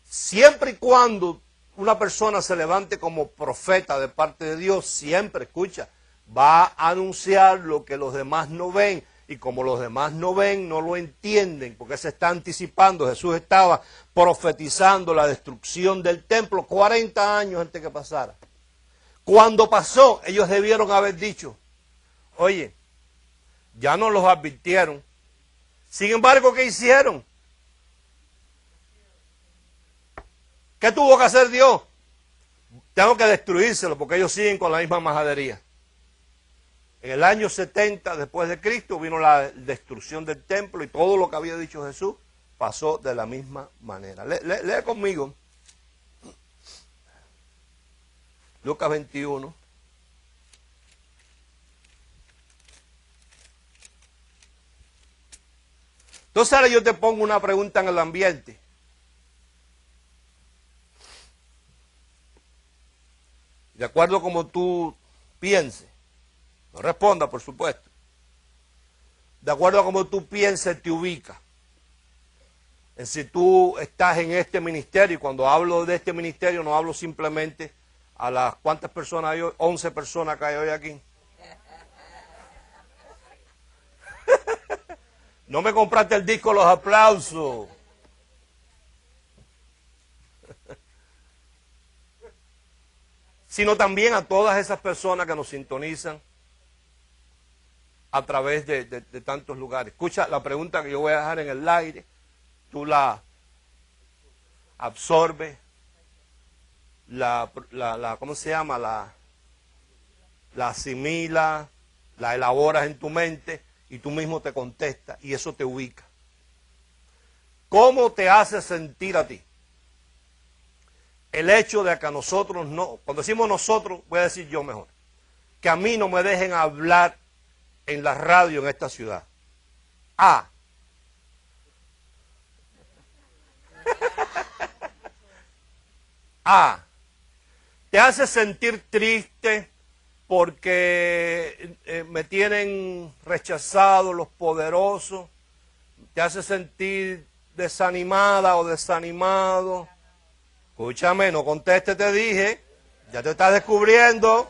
siempre y cuando una persona se levante como profeta de parte de Dios, siempre, escucha, va a anunciar lo que los demás no ven. Y como los demás no ven, no lo entienden, porque se está anticipando. Jesús estaba profetizando la destrucción del templo 40 años antes que pasara. Cuando pasó, ellos debieron haber dicho, oye, ya nos los advirtieron. Sin embargo, ¿qué hicieron? ¿Qué tuvo que hacer Dios? Tengo que destruírselo porque ellos siguen con la misma majadería. En el año 70 después de Cristo vino la destrucción del templo y todo lo que había dicho Jesús pasó de la misma manera. Lee conmigo Lucas 21. Entonces ahora yo te pongo una pregunta en el ambiente. De acuerdo a como tú pienses. No responda, por supuesto. De acuerdo a cómo tú pienses, te ubicas. En si tú estás en este ministerio, y cuando hablo de este ministerio, no hablo simplemente a las cuántas personas hay hoy, 11 personas que hay hoy aquí. No me compraste el disco Los Aplausos. Sino también a todas esas personas que nos sintonizan a través de tantos lugares. Escucha la pregunta que yo voy a dejar en el aire, tú la absorbes, ¿cómo se llama? La asimilas, la elaboras en tu mente y tú mismo te contestas y eso te ubica. ¿Cómo te hace sentir a ti el hecho de que a nosotros no, cuando decimos nosotros, voy a decir yo mejor, que a mí no me dejen hablar en la radio en esta ciudad? A. A. Te hace sentir triste porque me tienen rechazado los poderosos. Te hace sentir desanimada o desanimado. Escúchame, no conteste, te dije. Ya te estás descubriendo.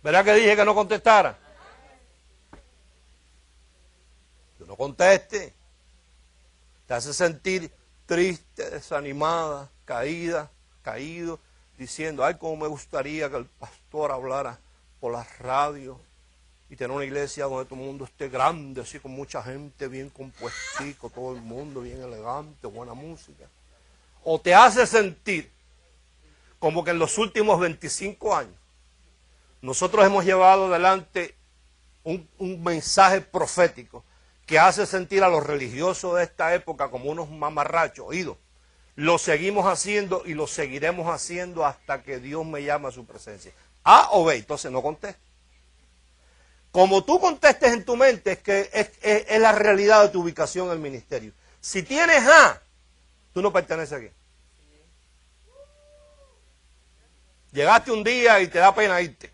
¿Verdad que dije que no contestara? Que no conteste. Te hace sentir triste, desanimada, caída, caído, diciendo, ay, cómo me gustaría que el pastor hablara por la radio y tener una iglesia donde todo el mundo esté grande, así con mucha gente bien compuestico, todo el mundo bien elegante, buena música. O te hace sentir como que en los últimos 25 años nosotros hemos llevado adelante un mensaje profético que hace sentir a los religiosos de esta época como unos mamarrachos. Oído, lo seguimos haciendo y lo seguiremos haciendo hasta que Dios me llame a su presencia. A o B, entonces no contestes. Como tú contestes en tu mente, es que es la realidad de tu ubicación en el ministerio. Si tienes A, tú no perteneces aquí. Llegaste un día y te da pena irte.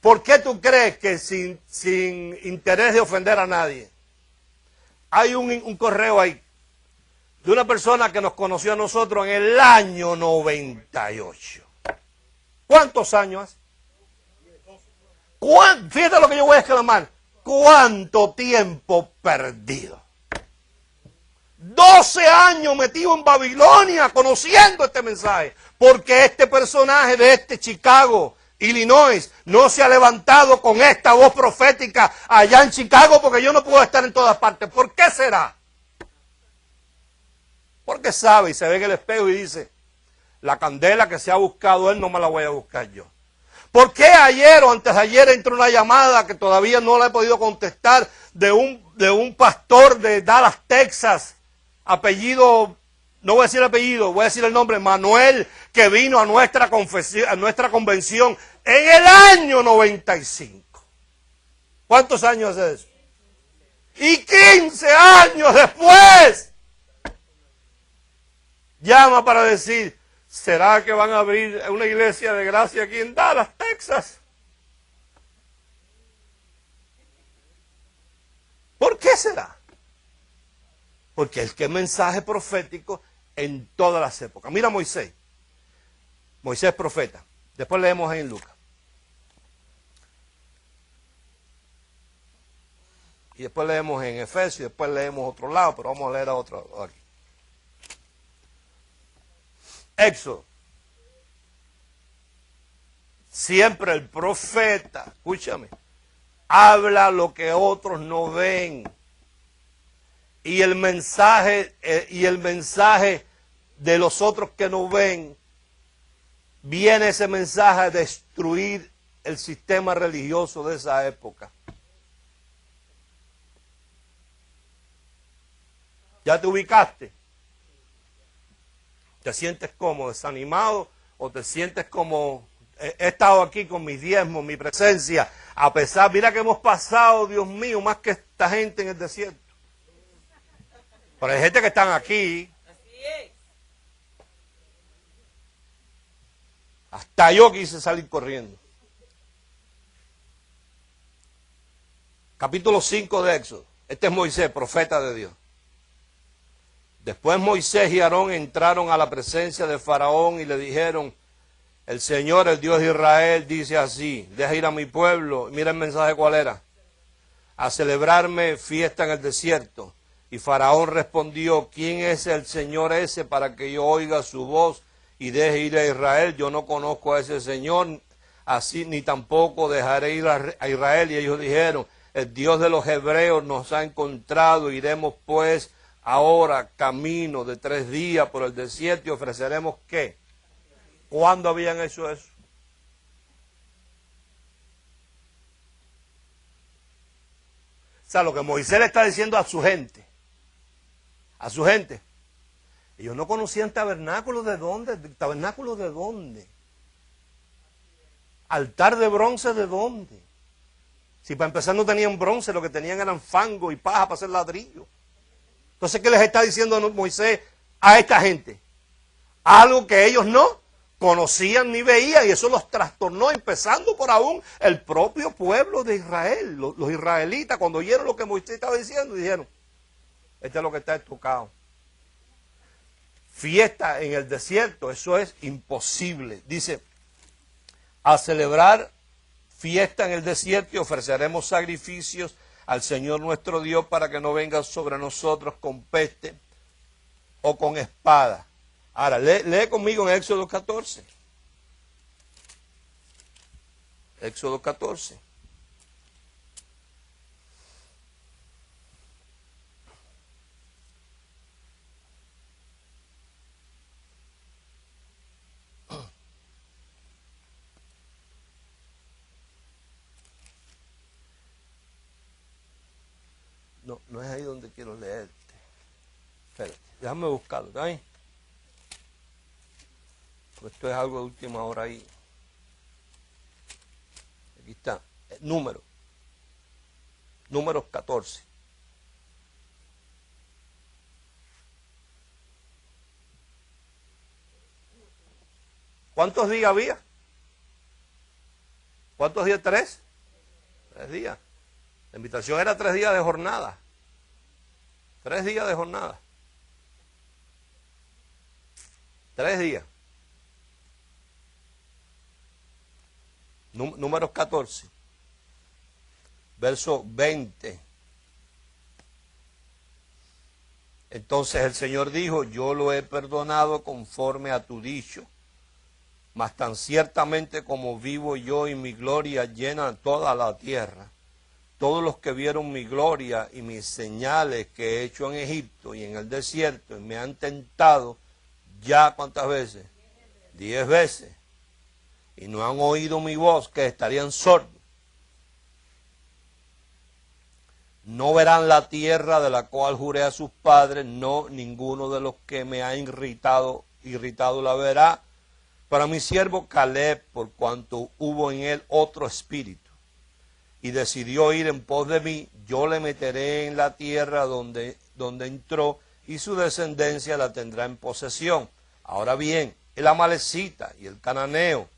¿Por qué tú crees que sin interés de ofender a nadie, hay un correo ahí de una persona que nos conoció a nosotros en el año 98. ¿Cuántos años hace? Fíjate lo que yo voy a exclamar. ¿Cuánto tiempo perdido? 12 años metido en Babilonia conociendo este mensaje. Porque este personaje de este Chicago, Illinois, no se ha levantado con esta voz profética allá en Chicago, porque yo no puedo estar en todas partes. ¿Por qué será? Porque sabe y se ve en el espejo y dice, la candela que se ha buscado él no me la voy a buscar yo. ¿Por qué ayer o antes de ayer entró una llamada que todavía no la he podido contestar de un pastor de Dallas, Texas, apellido, no voy a decir el apellido, voy a decir el nombre, Manuel, que vino a nuestra convención en el año 95? ¿Cuántos años hace eso? Y 15 años después, llama para decir, ¿será que van a abrir una iglesia de gracia aquí en Dallas, Texas? ¿Por qué será? Porque es que mensaje profético en todas las épocas. Mira Moisés. Moisés es profeta. Después leemos en Lucas. Y después leemos en Efesios, y después leemos otro lado, pero vamos a leer a otro aquí. Éxodo. Siempre el profeta, escúchame, habla lo que otros no ven. Y el mensaje de los otros que no ven, viene ese mensaje a destruir el sistema religioso de esa época. ¿Ya te ubicaste? ¿Te sientes como desanimado o te sientes como, he estado aquí con mis diezmos, mi presencia, a pesar, mira que hemos pasado, Dios mío, más que esta gente en el desierto? Pero hay gente que están aquí. Hasta yo quise salir corriendo. Capítulo 5 de Éxodo. Este es Moisés, profeta de Dios. Después Moisés y Aarón entraron a la presencia de Faraón y le dijeron, el Señor, el Dios de Israel, dice así, deja ir a mi pueblo. Mira el mensaje cuál era. A celebrarme fiesta en el desierto. Y Faraón respondió, ¿quién es el Señor ese para que yo oiga su voz y deje ir a Israel? Yo no conozco a ese Señor, así ni tampoco dejaré ir a Israel. Y ellos dijeron, el Dios de los hebreos nos ha encontrado, iremos pues ahora camino de 3 días por el desierto y ofreceremos ¿qué? ¿Cuándo habían hecho eso? O sea, lo que Moisés le está diciendo a su gente, ellos no conocían tabernáculos de dónde, tabernáculos de dónde, altar de bronce de dónde. Si para empezar no tenían bronce, lo que tenían eran fango y paja para hacer ladrillo. Entonces, ¿qué les está diciendo Moisés a esta gente? Algo que ellos no conocían ni veían, y eso los trastornó, empezando por aún el propio pueblo de Israel. Los israelitas, cuando oyeron lo que Moisés estaba diciendo, dijeron, este es lo que está estucado. Fiesta en el desierto, eso es imposible. Dice, a celebrar fiesta en el desierto y ofreceremos sacrificios al Señor nuestro Dios para que no venga sobre nosotros con peste o con espada. Ahora, lee conmigo en Éxodo 14. Éxodo 14. No es ahí donde quiero leerte. Espérate, déjame buscarlo, ¿está ahí? Esto es algo de última hora ahí. Aquí está. Números 14. ¿Cuántos días había? ¿Cuántos días? 3. 3 días. La invitación era 3 días de jornada. 3 días de jornada. 3 días. Números 14, verso 20. Entonces el Señor dijo, yo lo he perdonado conforme a tu dicho, mas tan ciertamente como vivo yo y mi gloria llena toda la tierra, todos los que vieron mi gloria y mis señales que he hecho en Egipto y en el desierto y me han tentado ya, ¿cuántas veces? 10 veces. Y no han oído mi voz, que estarían sordos. No verán la tierra de la cual juré a sus padres, no ninguno de los que me ha irritado la verá. Para mi siervo Caleb, por cuanto hubo en él otro espíritu, y decidió ir en pos de mí, yo le meteré en la tierra donde entró, y su descendencia la tendrá en posesión. Ahora bien, el amalecita y el cananeo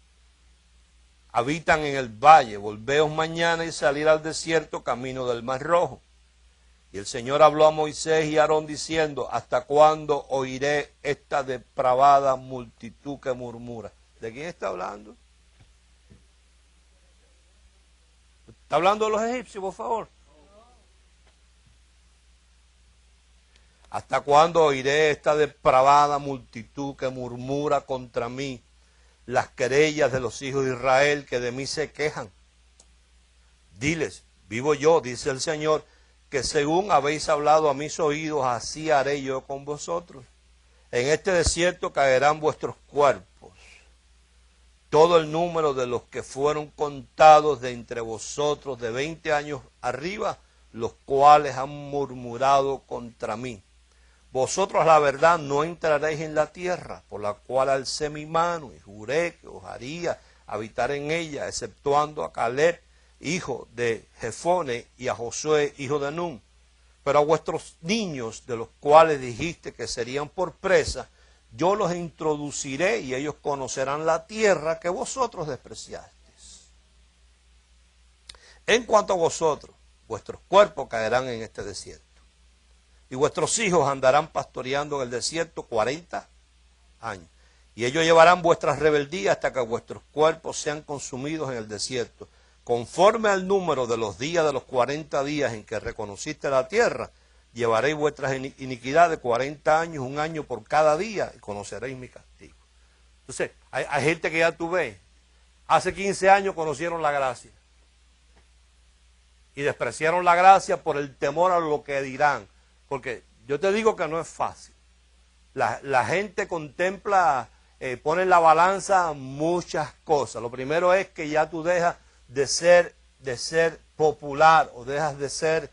habitan en el valle, volveos mañana y salir al desierto camino del Mar Rojo. Y el Señor habló a Moisés y a Aarón diciendo, ¿hasta cuándo oiré esta depravada multitud que murmura? ¿De quién está hablando? ¿Está hablando de los egipcios, por favor? ¿Hasta cuándo oiré esta depravada multitud que murmura contra mí? Las querellas de los hijos de Israel que de mí se quejan. Diles, vivo yo, dice el Señor, que según habéis hablado a mis oídos, así haré yo con vosotros. En este desierto caerán vuestros cuerpos, todo el número de los que fueron contados de entre vosotros de 20 años arriba, los cuales han murmurado contra mí. Vosotros la verdad no entraréis en la tierra, por la cual alcé mi mano y juré que os haría habitar en ella, exceptuando a Caleb, hijo de Jefone, y a Josué, hijo de Nun. Pero a vuestros niños, de los cuales dijiste que serían por presa, yo los introduciré y ellos conocerán la tierra que vosotros despreciasteis. En cuanto a vosotros, vuestros cuerpos caerán en este desierto. Y vuestros hijos andarán pastoreando en el desierto 40 años. Y ellos llevarán vuestras rebeldías hasta que vuestros cuerpos sean consumidos en el desierto. Conforme al número de los días de los 40 días en que reconociste la tierra, llevaréis vuestras iniquidades 40 años, 1 año por cada día, y conoceréis mi castigo. Entonces, hay gente que ya tú ves, hace 15 años conocieron la gracia. Y despreciaron la gracia por el temor a lo que dirán. Porque yo te digo que no es fácil. La gente contempla, pone en la balanza muchas cosas. Lo primero es que ya tú dejas de ser popular o dejas de ser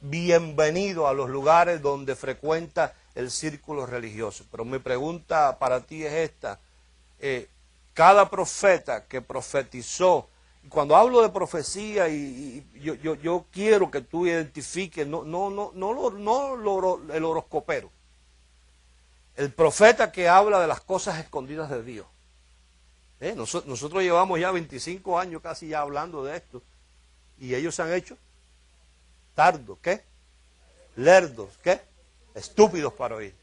bienvenido a los lugares donde frecuenta el círculo religioso. Pero mi pregunta para ti es esta. Cada profeta que profetizó, cuando hablo de profecía, y yo quiero que tú identifiques, no el horoscopero, el profeta que habla de las cosas escondidas de Dios. Nosotros llevamos ya 25 años casi ya hablando de esto, y ellos se han hecho tardos, ¿qué? Lerdos, ¿qué? Estúpidos para oír,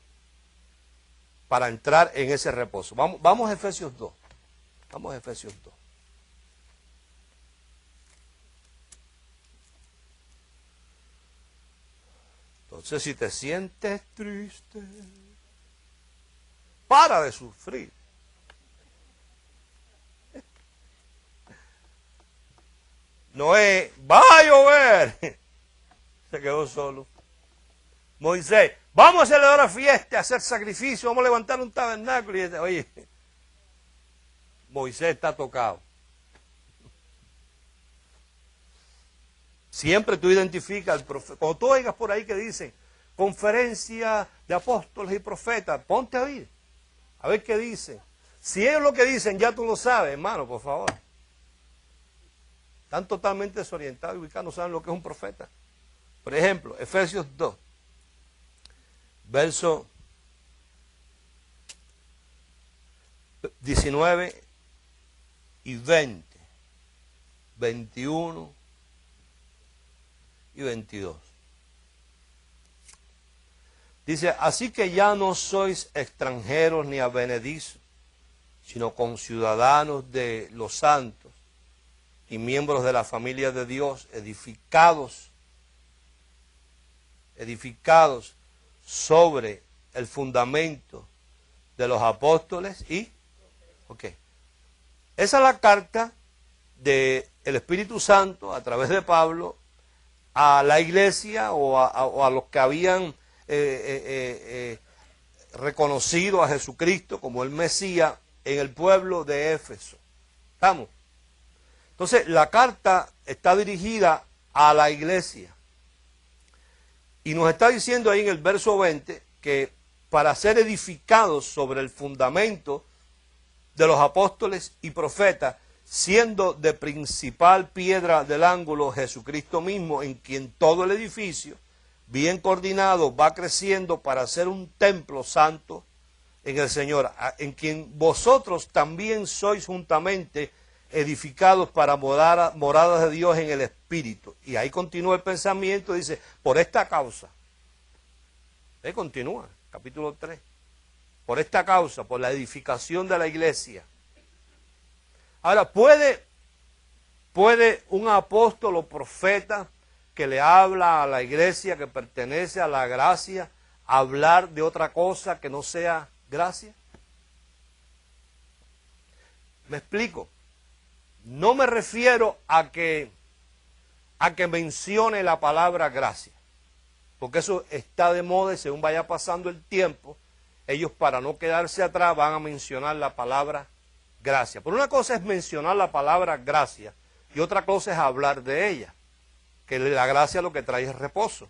para entrar en ese reposo. Vamos a Efesios 2. Vamos a Efesios 2. Entonces, si te sientes triste, para de sufrir. Noé, va a llover. Se quedó solo. Moisés, vamos a celebrar la fiesta, a hacer sacrificio, vamos a levantar un tabernáculo. Y dice, oye, Moisés está tocado. Siempre tú identificas al profeta. Cuando tú oigas por ahí que dicen conferencia de apóstoles y profetas, ponte a oír, a ver qué dicen. Si ellos lo que dicen ya tú lo sabes, hermano, por favor. Están totalmente desorientados y ubicados, no saben lo que es un profeta. Por ejemplo, Efesios 2, verso 19 y 20, 21 y 22. Dice, así que ya no sois extranjeros ni advenedizos, sino conciudadanos de los santos y miembros de la familia de Dios, edificados sobre el fundamento de los apóstoles y... Ok. Esa es la carta del Espíritu Santo a través de Pablo a la iglesia o a los que habían reconocido a Jesucristo como el Mesías en el pueblo de Éfeso. ¿Estamos? Entonces, la carta está dirigida a la iglesia. Y nos está diciendo ahí en el verso 20 que para ser edificados sobre el fundamento de los apóstoles y profetas, siendo de principal piedra del ángulo Jesucristo mismo, en quien todo el edificio, bien coordinado, va creciendo para ser un templo santo en el Señor, en quien vosotros también sois juntamente edificados para moradas de Dios en el Espíritu. Y ahí continúa el pensamiento, dice, por esta causa. Ahí continúa, capítulo 3. Por esta causa, por la edificación de la iglesia. Ahora, ¿puede un apóstol o profeta que le habla a la iglesia que pertenece a la gracia hablar de otra cosa que no sea gracia? ¿Me explico? No me refiero a que mencione la palabra gracia, porque eso está de moda y según vaya pasando el tiempo, ellos para no quedarse atrás van a mencionar la palabra gracia. Pero una cosa es mencionar la palabra gracia y otra cosa es hablar de ella, que la gracia lo que trae es reposo.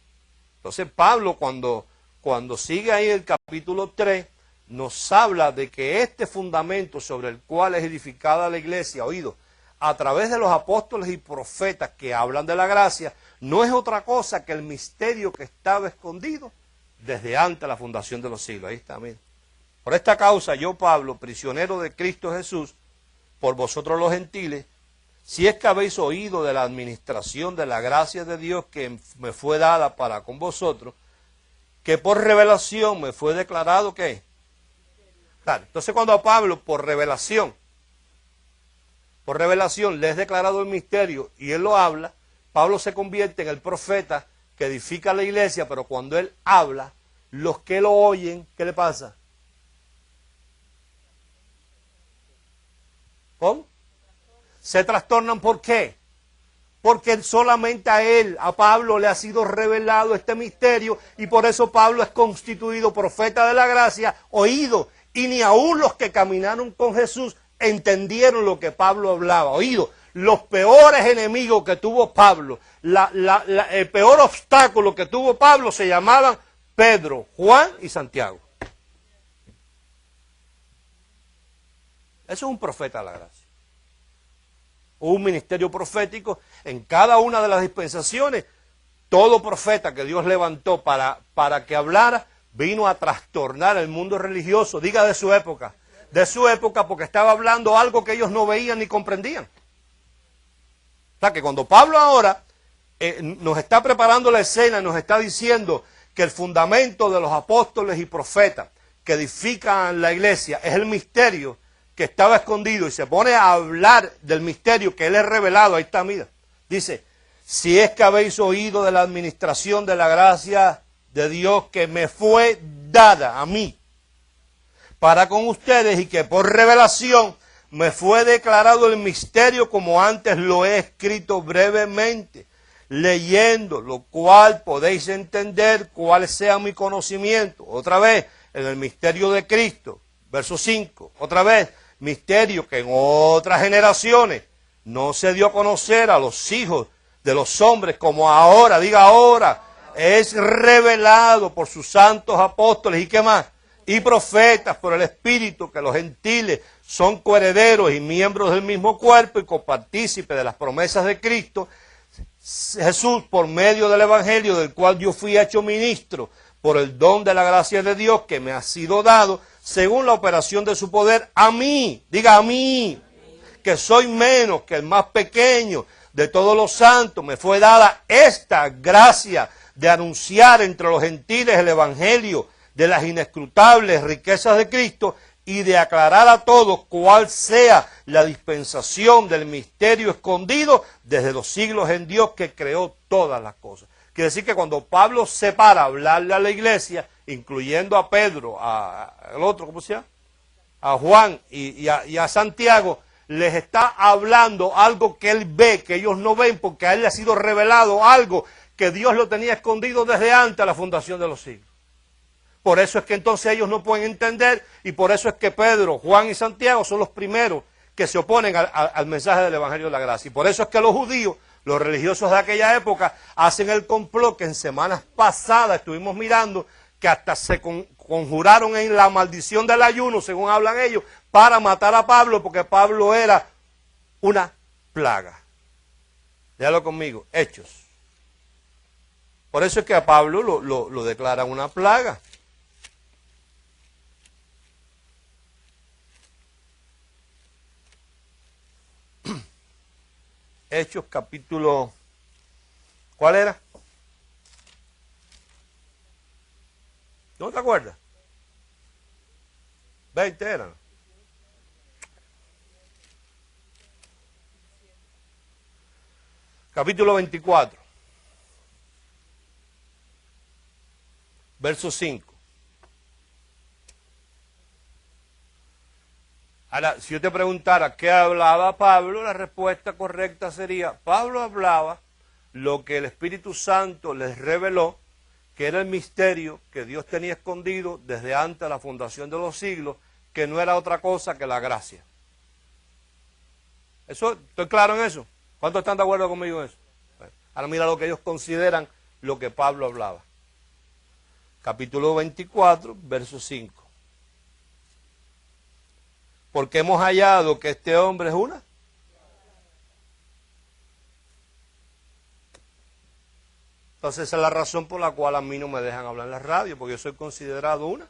Entonces Pablo cuando sigue ahí el capítulo 3, nos habla de que este fundamento sobre el cual es edificada la iglesia, oído, a través de los apóstoles y profetas que hablan de la gracia, no es otra cosa que el misterio que estaba escondido desde antes de la fundación de los siglos. Ahí está, mira. Por esta causa yo, Pablo, prisionero de Cristo Jesús, por vosotros los gentiles, si es que habéis oído de la administración de la gracia de Dios que me fue dada para con vosotros, que por revelación me fue declarado, ¿qué? Claro, entonces cuando a Pablo, por revelación le es declarado el misterio y él lo habla, Pablo se convierte en el profeta que edifica la iglesia, pero cuando él habla, los que lo oyen, ¿qué le pasa? ¿Cómo? Se trastornan, ¿por qué? Porque solamente a Pablo le ha sido revelado este misterio y por eso Pablo es constituido profeta de la gracia, oído, y ni aún los que caminaron con Jesús entendieron lo que Pablo hablaba, oído. Los peores enemigos que tuvo Pablo, el peor obstáculo que tuvo Pablo se llamaban Pedro, Juan y Santiago. Eso es un profeta de la gracia. Un ministerio profético en cada una de las dispensaciones. Todo profeta que Dios levantó para que hablara, vino a trastornar el mundo religioso, diga de su época porque estaba hablando algo que ellos no veían ni comprendían. O sea que cuando Pablo ahora nos está preparando la escena, nos está diciendo que el fundamento de los apóstoles y profetas que edifican la iglesia es el misterio que estaba escondido y se pone a hablar del misterio que él es revelado, ahí está, mira, dice, si es que habéis oído de la administración de la gracia de Dios que me fue dada a mí para con ustedes y que por revelación me fue declarado el misterio como antes lo he escrito brevemente, leyendo, lo cual podéis entender cuál sea mi conocimiento. Otra vez, en el misterio de Cristo, verso 5, otra vez, misterio que en otras generaciones no se dio a conocer a los hijos de los hombres como ahora, diga ahora, es revelado por sus santos apóstoles y qué más, y profetas por el Espíritu, que los gentiles son coherederos y miembros del mismo cuerpo y copartícipes de las promesas de Cristo Jesús por medio del Evangelio, del cual yo fui hecho ministro por el don de la gracia de Dios que me ha sido dado según la operación de su poder a mí, diga a mí, que soy menos que el más pequeño de todos los santos, me fue dada esta gracia de anunciar entre los gentiles el evangelio de las inescrutables riquezas de Cristo y de aclarar a todos cuál sea la dispensación del misterio escondido desde los siglos en Dios que creó todas las cosas. Quiere decir que cuando Pablo se para a hablarle a la iglesia, incluyendo a Pedro, al otro, ¿cómo se llama? A Juan y a Santiago, les está hablando algo que él ve, que ellos no ven, porque a él le ha sido revelado algo que Dios lo tenía escondido desde antes de la fundación de los siglos. Por eso es que entonces ellos no pueden entender, y por eso es que Pedro, Juan y Santiago son los primeros que se oponen al mensaje del Evangelio de la Gracia. Y por eso es que los judíos, los religiosos de aquella época, hacen el complot que en semanas pasadas estuvimos mirando, que hasta se conjuraron en la maldición del ayuno, según hablan ellos, para matar a Pablo, porque Pablo era una plaga. Léalo conmigo, Hechos. Por eso es que a Pablo lo declaran una plaga. Hechos capítulo, ¿cuál era? ¿No te acuerdas? 20 eran. Capítulo 24. Verso 5. Ahora, si yo te preguntara qué hablaba Pablo, la respuesta correcta sería, Pablo hablaba lo que el Espíritu Santo les reveló, que era el misterio que Dios tenía escondido desde antes de la fundación de los siglos, que no era otra cosa que la gracia. ¿Estoy claro en eso? ¿Cuántos están de acuerdo conmigo en eso? Bueno, ahora mira lo que ellos consideran lo que Pablo hablaba. Capítulo 24, verso 5. Porque hemos hallado que este hombre es una. Entonces esa es la razón por la cual a mí no me dejan hablar en la radio, porque yo soy considerado una.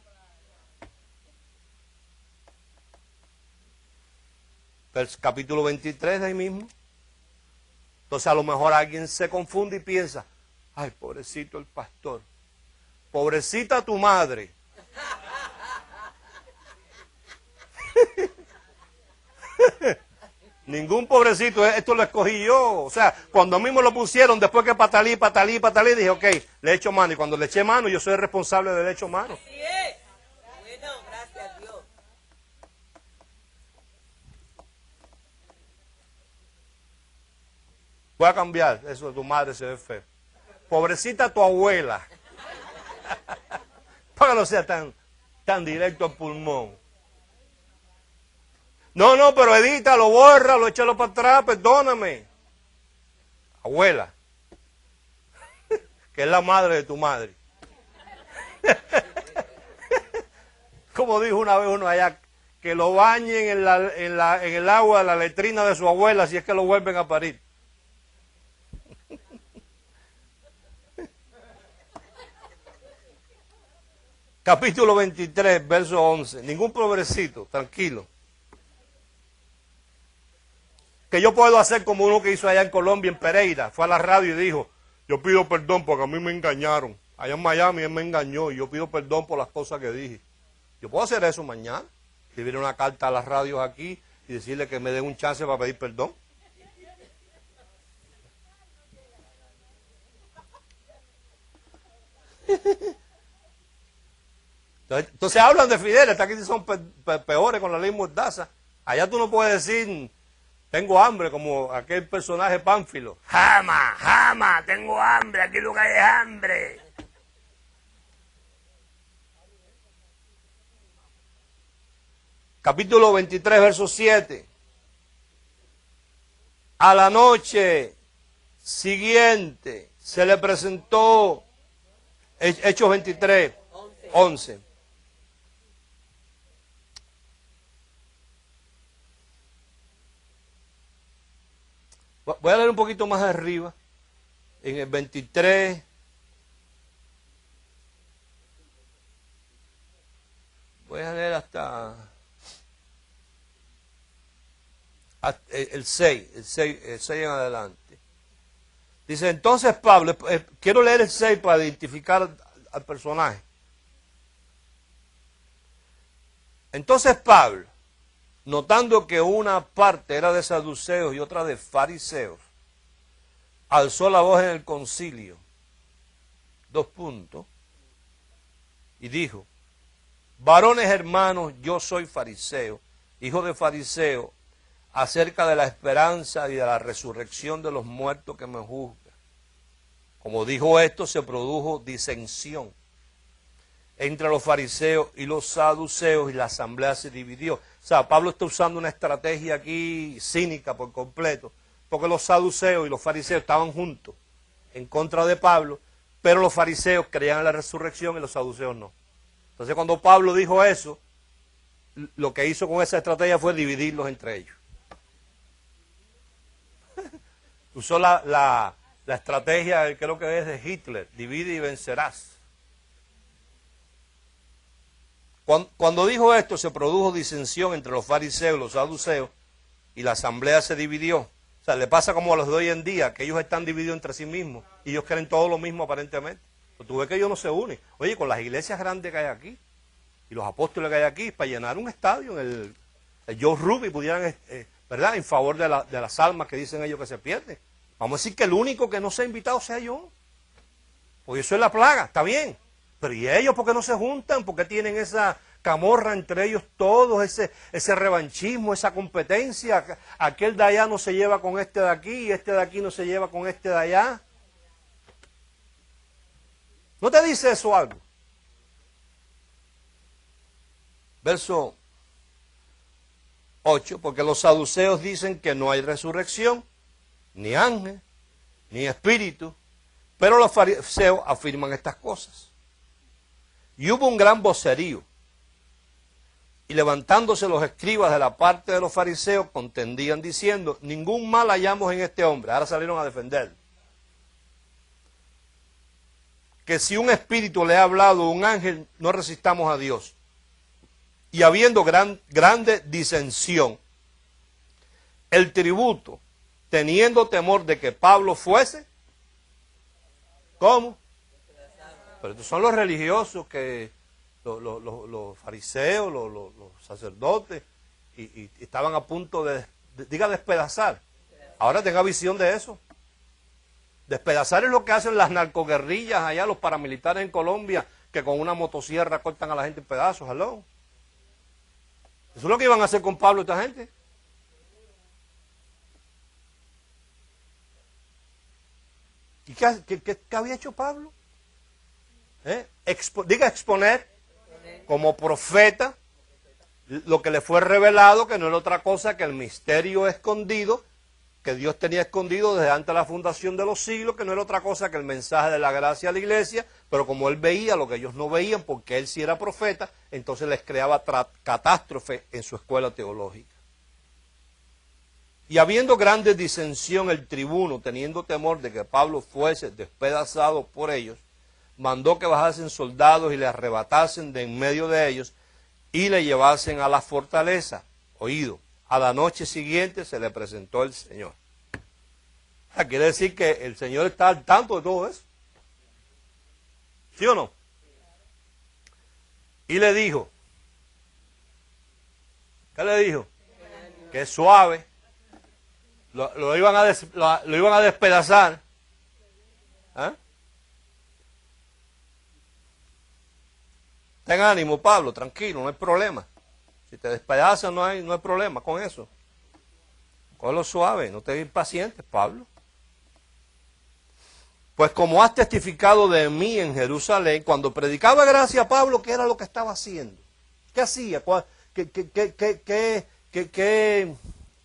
Capítulo 23 de ahí mismo. Entonces a lo mejor alguien se confunde y piensa, ay, pobrecito el pastor, pobrecita tu madre. Ningún pobrecito, esto lo escogí yo. O sea, cuando a mí me lo pusieron, después que patalí, dije, ok, le echo mano. Y cuando le eché mano, yo soy el responsable del hecho mano. Así es. Bueno, gracias a Dios. Voy a cambiar eso de tu madre, se ve feo. Pobrecita tu abuela. Para que no sea tan directo al pulmón. No, pero edítalo, bórralo, échalo para atrás, perdóname. Abuela, que es la madre de tu madre. Como dijo una vez uno allá, que lo bañen en el agua de la letrina de su abuela si es que lo vuelven a parir. Capítulo 23, verso 11. Ningún pobrecito, tranquilo. Que yo puedo hacer como uno que hizo allá en Colombia, en Pereira. Fue a la radio y dijo, yo pido perdón porque a mí me engañaron. Allá en Miami él me engañó y yo pido perdón por las cosas que dije. Yo puedo hacer eso mañana. Escribir una carta a las radios aquí y decirle que me den un chance para pedir perdón. Entonces hablan de Fidel, hasta aquí son peores con la ley mordaza. Allá tú no puedes decir, tengo hambre, como aquel personaje Pánfilo. Jamás, tengo hambre, aquí lo que hay es hambre. Capítulo 23, verso 7. A la noche siguiente se le presentó, Hechos 23, 11. Voy a leer un poquito más arriba, en el 23. Voy a leer hasta el 6 en adelante. Dice, entonces Pablo, quiero leer el 6 para identificar al personaje. Entonces Pablo, notando que una parte era de saduceos y otra de fariseos, alzó la voz en el concilio, 2 puntos, y dijo, varones hermanos, yo soy fariseo, hijo de fariseo, acerca de la esperanza y de la resurrección de los muertos que me juzga. Como dijo esto, se produjo disensión entre los fariseos y los saduceos y la asamblea se dividió. O sea, Pablo está usando una estrategia aquí cínica por completo, porque los saduceos y los fariseos estaban juntos en contra de Pablo, pero los fariseos creían en la resurrección y los saduceos no. Entonces cuando Pablo dijo eso, lo que hizo con esa estrategia fue dividirlos entre ellos. Usó la estrategia, creo que es de Hitler, divide y vencerás. Cuando dijo esto, se produjo disensión entre los fariseos y los saduceos, y la asamblea se dividió. O sea, le pasa como a los de hoy en día, que ellos están divididos entre sí mismos, y ellos creen todo lo mismo aparentemente. Pero tú ves que ellos no se unen. Oye, con las iglesias grandes que hay aquí, y los apóstoles que hay aquí, para llenar un estadio, en el Joe Ruby, pudieran, ¿verdad?, en favor de las almas que dicen ellos que se pierden. Vamos a decir que el único que no sea invitado sea yo. Porque eso es la plaga, está bien. Pero ¿y ellos por qué no se juntan? ¿Por qué tienen esa camorra entre ellos todos, ese revanchismo, esa competencia? Aquel de allá no se lleva con este de aquí y este de aquí no se lleva con este de allá. ¿No te dice eso algo? Verso 8, porque los saduceos dicen que no hay resurrección, ni ángel, ni espíritu, pero los fariseos afirman estas cosas. Y hubo un gran vocerío, y levantándose los escribas de la parte de los fariseos, contendían diciendo, ningún mal hallamos en este hombre. Ahora salieron a defenderlo. Que si un espíritu le ha hablado a un ángel, no resistamos a Dios. Y habiendo grande disensión, el tributo, teniendo temor de que Pablo fuese, ¿cómo? Pero estos son los religiosos, que los fariseos, los sacerdotes, y estaban a punto de despedazar. Ahora tenga visión de eso. Despedazar es lo que hacen las narcoguerrillas allá, los paramilitares en Colombia, que con una motosierra cortan a la gente en pedazos. ¿Aló? Eso es lo que iban a hacer con Pablo esta gente. ¿Y qué había hecho Pablo? Exponer como profeta lo que le fue revelado, que no era otra cosa que el misterio escondido, que Dios tenía escondido desde antes de la fundación de los siglos, que no era otra cosa que el mensaje de la gracia a la iglesia, pero como él veía lo que ellos no veían, porque él sí era profeta, entonces les creaba catástrofe en su escuela teológica. Y habiendo grande disensión, el tribuno, teniendo temor de que Pablo fuese despedazado por ellos, mandó que bajasen soldados y le arrebatasen de en medio de ellos y le llevasen a la fortaleza. Oído, a la noche siguiente se le presentó el Señor. Quiere decir que el Señor está al tanto de todo eso. ¿Sí o no? Y le dijo, ¿qué le dijo? Que es suave. Lo iban a despedazar. ¿Ah? Ten ánimo, Pablo, tranquilo, no hay problema. Si te despedazan no hay problema con eso. Cógelo suave, no te impacientes, Pablo. Pues como has testificado de mí en Jerusalén, cuando predicaba gracia a Pablo, ¿qué era lo que estaba haciendo? ¿Qué hacía? ¿Qué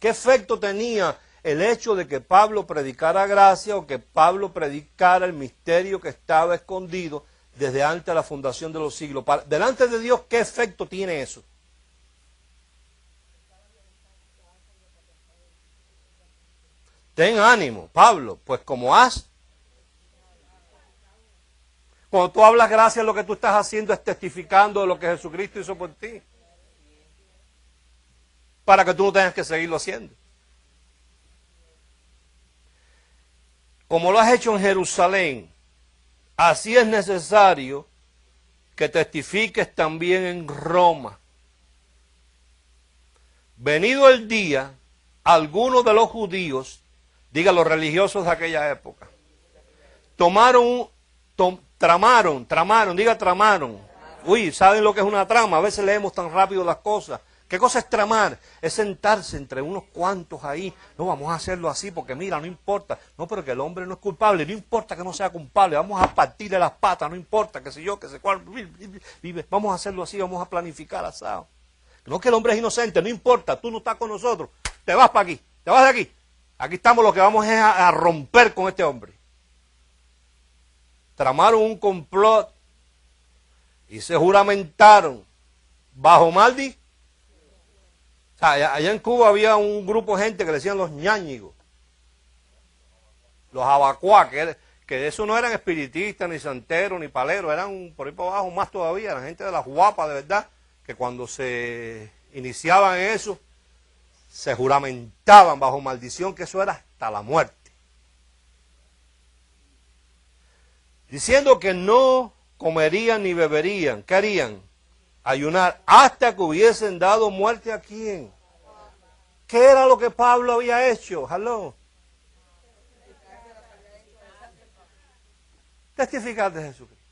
efecto tenía el hecho de que Pablo predicara gracia o que Pablo predicara el misterio que estaba escondido desde antes de la fundación de los siglos? Delante de Dios, ¿qué efecto tiene eso? Ten ánimo, Pablo, pues como has... Cuando tú hablas gracia, lo que tú estás haciendo es testificando de lo que Jesucristo hizo por ti. Para que tú no tengas que seguirlo haciendo. como lo has hecho en Jerusalén, así es necesario que testifiques también en Roma. Venido el día, algunos de los judíos, diga los religiosos de aquella época, tramaron. Uy, ¿saben lo que es una trama? A veces leemos tan rápido las cosas. ¿Qué cosa es tramar? Es sentarse entre unos cuantos ahí. No, vamos a hacerlo así porque mira, no importa. No, pero que el hombre no es culpable. No importa que no sea culpable. Vamos a partirle las patas. No importa, qué sé yo, qué sé cuál. Vamos a hacerlo así, vamos a planificar asado. No, que el hombre es inocente. No importa, tú no estás con nosotros. Te vas para aquí, te vas de aquí. Aquí estamos, lo que vamos es a romper con este hombre. Tramaron un complot y se juramentaron bajo maldición. O sea, allá en Cuba había un grupo de gente que le decían los ñáñigos, los abacuá, que eso no eran espiritistas, ni santeros, ni paleros, eran por ahí para abajo más todavía, la gente de las guapas de verdad, que cuando se iniciaban en eso, se juramentaban bajo maldición que eso era hasta la muerte. Diciendo que no comerían ni beberían, ¿qué harían? Ayunar hasta que hubiesen dado muerte a quién. ¿Qué era lo que Pablo había hecho? Hello. Testificar de Jesucristo.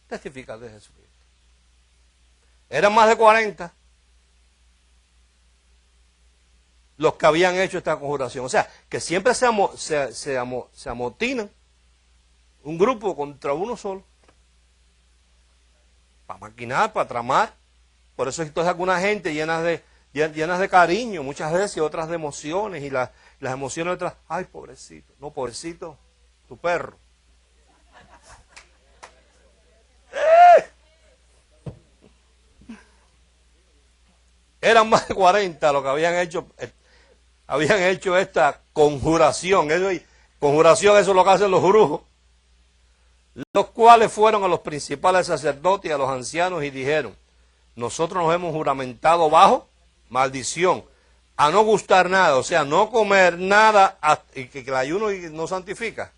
Testificar de Jesucristo. Eran más de 40 los que habían hecho esta conjuración. O sea, que siempre se amotinan un grupo contra uno solo. Para maquinar, para tramar. Por eso entonces alguna gente llenas de cariño, muchas veces, y otras de emociones. Y las emociones otras, ay, pobrecito. No, pobrecito, tu perro. Eran más de 40 los que habían hecho esta conjuración. Conjuración, eso es lo que hacen los brujos. Los cuales fueron a los principales sacerdotes y a los ancianos y dijeron, nosotros nos hemos juramentado bajo maldición, a no gustar nada, o sea, no comer nada, y que el ayuno no santifica,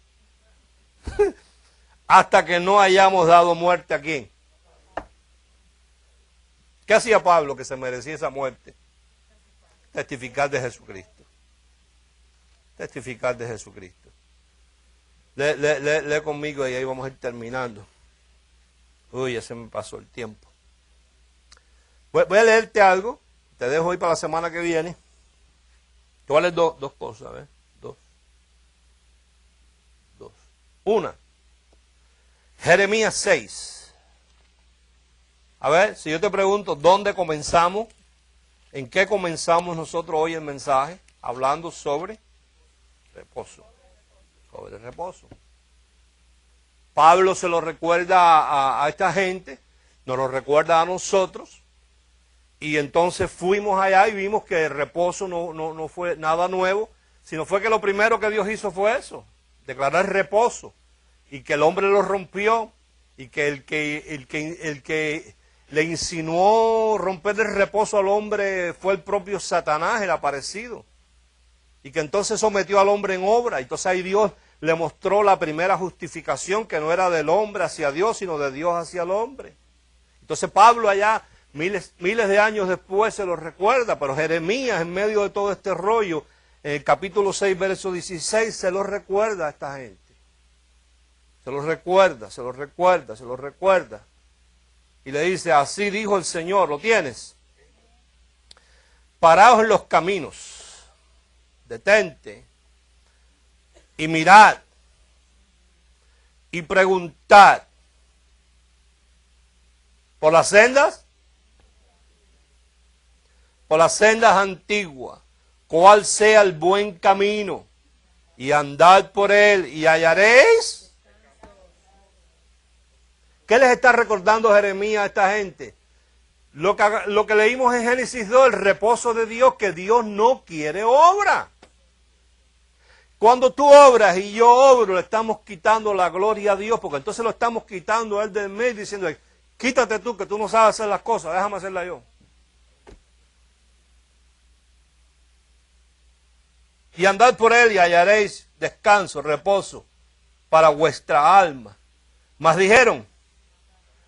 hasta que no hayamos dado muerte a quién. ¿Qué hacía Pablo que se merecía esa muerte? Testificar de Jesucristo. Testificar de Jesucristo. Lee conmigo y ahí vamos a ir terminando. Uy, ya se me pasó el tiempo. Voy a leerte algo. Te dejo hoy para la semana que viene. Te voy a leer dos cosas, ¿ves? Dos. Una. Jeremías 6. A ver, si yo te pregunto, ¿dónde comenzamos? ¿En qué comenzamos nosotros hoy el mensaje? Hablando sobre reposo. Sobre el reposo. Pablo se lo recuerda a esta gente, nos lo recuerda a nosotros, y entonces fuimos allá y vimos que el reposo no fue nada nuevo, sino fue que lo primero que Dios hizo fue eso, declarar reposo, y que el hombre lo rompió, y que el que le insinuó romper el reposo al hombre fue el propio Satanás, el aparecido. Y que entonces sometió al hombre en obra. Entonces ahí Dios le mostró la primera justificación, que no era del hombre hacia Dios, sino de Dios hacia el hombre. Entonces Pablo allá, miles de años después, se lo recuerda, pero Jeremías, en medio de todo este rollo, en el capítulo 6, verso 16, se lo recuerda a esta gente. Se lo recuerda. Y le dice, así dijo el Señor, ¿lo tienes? Paraos en los caminos. Detente y mirad y preguntad por las sendas antiguas, cuál sea el buen camino, y andad por él y hallaréis. ¿Qué les está recordando Jeremías a esta gente? Lo que leímos en Génesis 2, el reposo de Dios, que Dios no quiere obra. Cuando tú obras y yo obro, le estamos quitando la gloria a Dios, porque entonces lo estamos quitando a Él del medio, diciendo, quítate tú, que tú no sabes hacer las cosas, déjame hacerlas yo. y andad por él y hallaréis descanso, reposo para vuestra alma. Mas dijeron,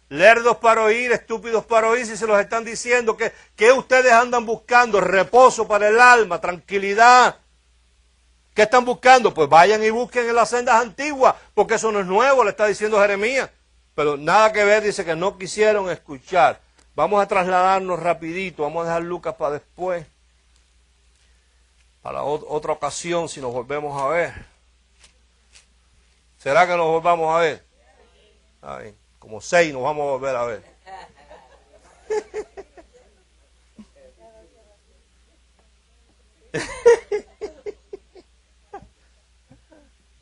lerdos para oír, estúpidos para oír, si se los están diciendo, que ustedes andan buscando reposo para el alma, tranquilidad. ¿Qué están buscando? Pues vayan y busquen en las sendas antiguas, porque eso no es nuevo, le está diciendo Jeremías. Pero nada que ver, dice que no quisieron escuchar. Vamos a trasladarnos rapidito, vamos a dejar Lucas para después, para otra ocasión si nos volvemos a ver. ¿Será que nos volvamos a ver? Ay, como 6 nos vamos a volver a ver.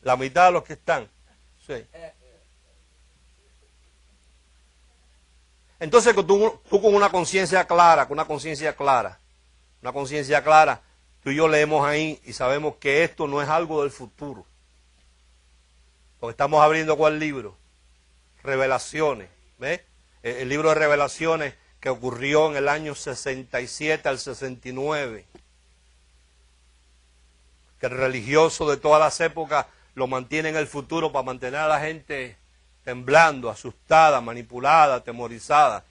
La mitad de los que están. Sí. Entonces tú con una conciencia clara, tú y yo leemos ahí y sabemos que esto no es algo del futuro. Porque estamos abriendo ¿cuál libro? Revelaciones. ¿Ves? El libro de Revelaciones que ocurrió en el año 67 al 69. Que el religioso de todas las épocas lo mantiene en el futuro para mantener a la gente temblando, asustada, manipulada, atemorizada.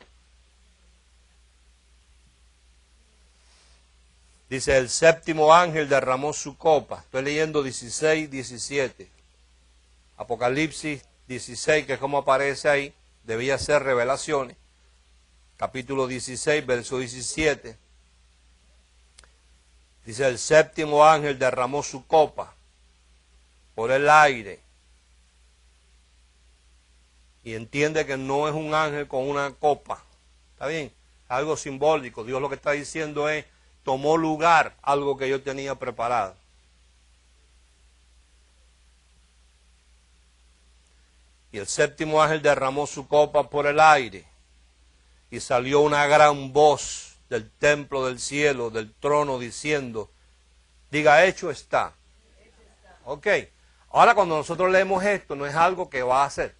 Dice, el séptimo ángel derramó su copa. Estoy leyendo 16, 17. Apocalipsis 16, que es como aparece ahí, debía ser Revelaciones. Capítulo 16, verso 17. Dice, el séptimo ángel derramó su copa por el aire. Y entiende que no es un ángel con una copa. ¿Está bien? Algo simbólico. Dios lo que está diciendo es, tomó lugar algo que yo tenía preparado. Y el séptimo ángel derramó su copa por el aire. Y salió una gran voz del templo del cielo, del trono, diciendo, diga, hecho está. Ok. Ahora cuando nosotros leemos esto, no es algo que va a hacer.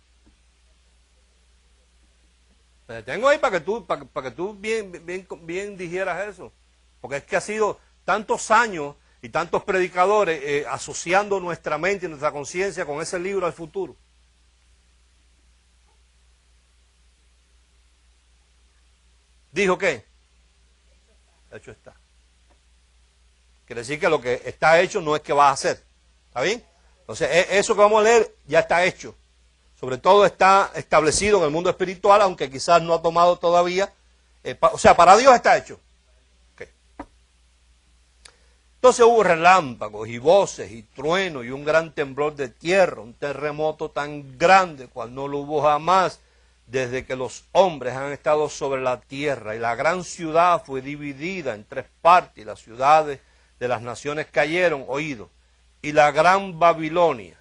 Me detengo ahí para que tú bien digieras eso. Porque es que ha sido tantos años y tantos predicadores asociando nuestra mente y nuestra conciencia con ese libro al futuro. ¿Dijo qué? Hecho está. Quiere decir que lo que está hecho no es que va a hacer. ¿Está bien? Entonces, eso que vamos a leer ya está hecho. Sobre todo está establecido en el mundo espiritual, aunque quizás no ha tomado todavía. O sea, para Dios está hecho. Okay. Entonces hubo relámpagos y voces y truenos y un gran temblor de tierra, un terremoto tan grande cual no lo hubo jamás desde que los hombres han estado sobre la tierra. Y la gran ciudad fue dividida en 3 partes y las ciudades de las naciones cayeron, oído. Y la gran Babilonia,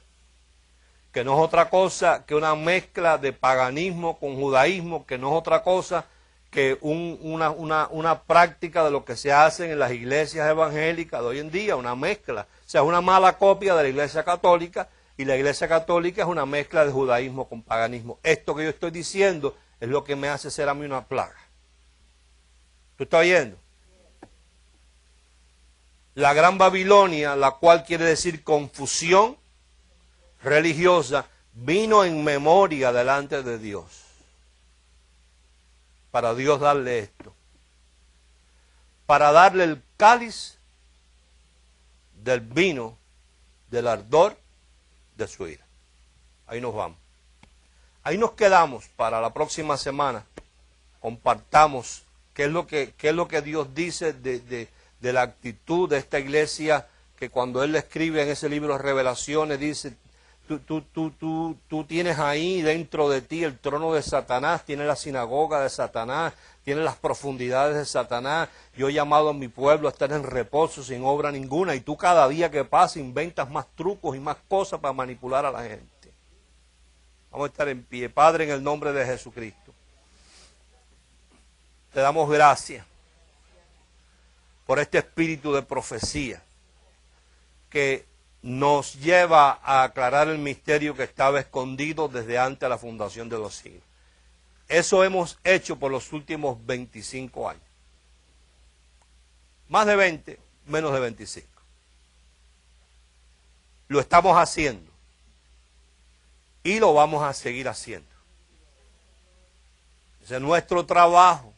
que no es otra cosa que una mezcla de paganismo con judaísmo, que no es otra cosa que una práctica de lo que se hace en las iglesias evangélicas de hoy en día, una mezcla. O sea, es una mala copia de la iglesia católica, y la iglesia católica es una mezcla de judaísmo con paganismo. Esto que yo estoy diciendo es lo que me hace ser a mí una plaga. ¿Tú estás oyendo? La gran Babilonia, la cual quiere decir confusión religiosa, vino en memoria delante de Dios. Para Dios darle esto. Para darle el cáliz del vino del ardor de su ira. Ahí nos vamos. Ahí nos quedamos para la próxima semana. Compartamos qué es lo que Dios dice de la actitud de esta iglesia, que cuando Él le escribe en ese libro de Revelaciones, dice, tú tienes ahí dentro de ti el trono de Satanás, tienes la sinagoga de Satanás, tienes las profundidades de Satanás. Yo he llamado a mi pueblo a estar en reposo sin obra ninguna, y tú cada día que pasa inventas más trucos y más cosas para manipular a la gente. Vamos a estar en pie. Padre, en el nombre de Jesucristo, te damos gracias por este espíritu de profecía que nos lleva a aclarar el misterio que estaba escondido desde antes de la fundación de los siglos. Eso hemos hecho por los últimos 25 años. Más de 20, menos de 25. Lo estamos haciendo. Y lo vamos a seguir haciendo. Ese es nuestro trabajo.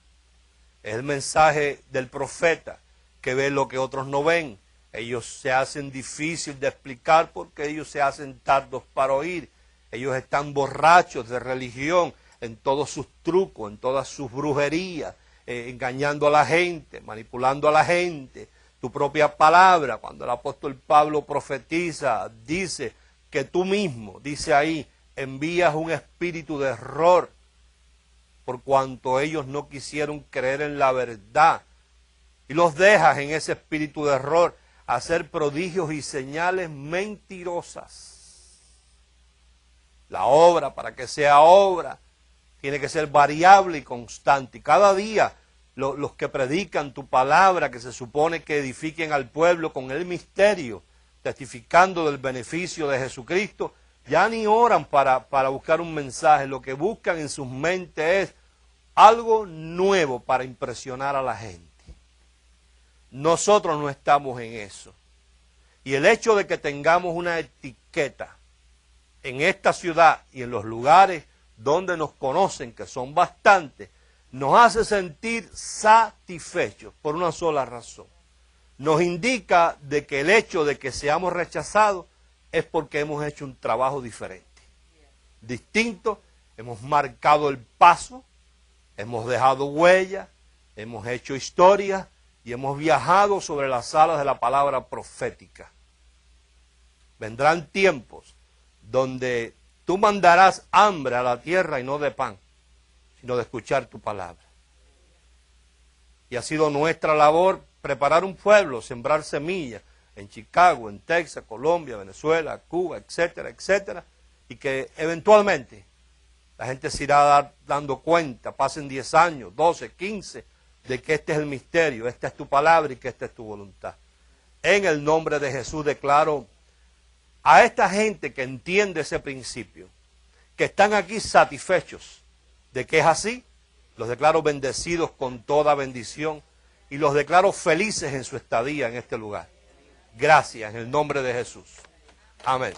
Es el mensaje del profeta, que ve lo que otros no ven. Ellos se hacen difícil de explicar porque ellos se hacen tardos para oír. Ellos están borrachos de religión en todos sus trucos, en todas sus brujerías, engañando a la gente, manipulando a la gente. Tu propia palabra, cuando el apóstol Pablo profetiza, dice que tú mismo, dice ahí, envías un espíritu de error por cuanto ellos no quisieron creer en la verdad. Y los dejas en ese espíritu de error hacer prodigios y señales mentirosas. La obra, para que sea obra, tiene que ser variable y constante. Y cada día los que predican tu palabra, que se supone que edifiquen al pueblo con el misterio, testificando del beneficio de Jesucristo, ya ni oran para buscar un mensaje. Lo que buscan en sus mentes es algo nuevo para impresionar a la gente. Nosotros no estamos en eso. Y el hecho de que tengamos una etiqueta en esta ciudad y en los lugares donde nos conocen, que son bastantes, nos hace sentir satisfechos por una sola razón. Nos indica de que el hecho de que seamos rechazados es porque hemos hecho un trabajo diferente, distinto, hemos marcado el paso, hemos dejado huella, hemos hecho historia y hemos viajado sobre las alas de la palabra profética. Vendrán tiempos donde tú mandarás hambre a la tierra y no de pan, sino de escuchar tu palabra. Y ha sido nuestra labor preparar un pueblo, sembrar semillas en Chicago, en Texas, Colombia, Venezuela, Cuba, etcétera, etcétera, y que eventualmente la gente se irá dando cuenta, pasen 10 años, 12, 15, de que este es el misterio, esta es tu palabra y que esta es tu voluntad. En el nombre de Jesús declaro a esta gente que entiende ese principio, que están aquí satisfechos de que es así, los declaro bendecidos con toda bendición y los declaro felices en su estadía en este lugar. Gracias en el nombre de Jesús. Amén.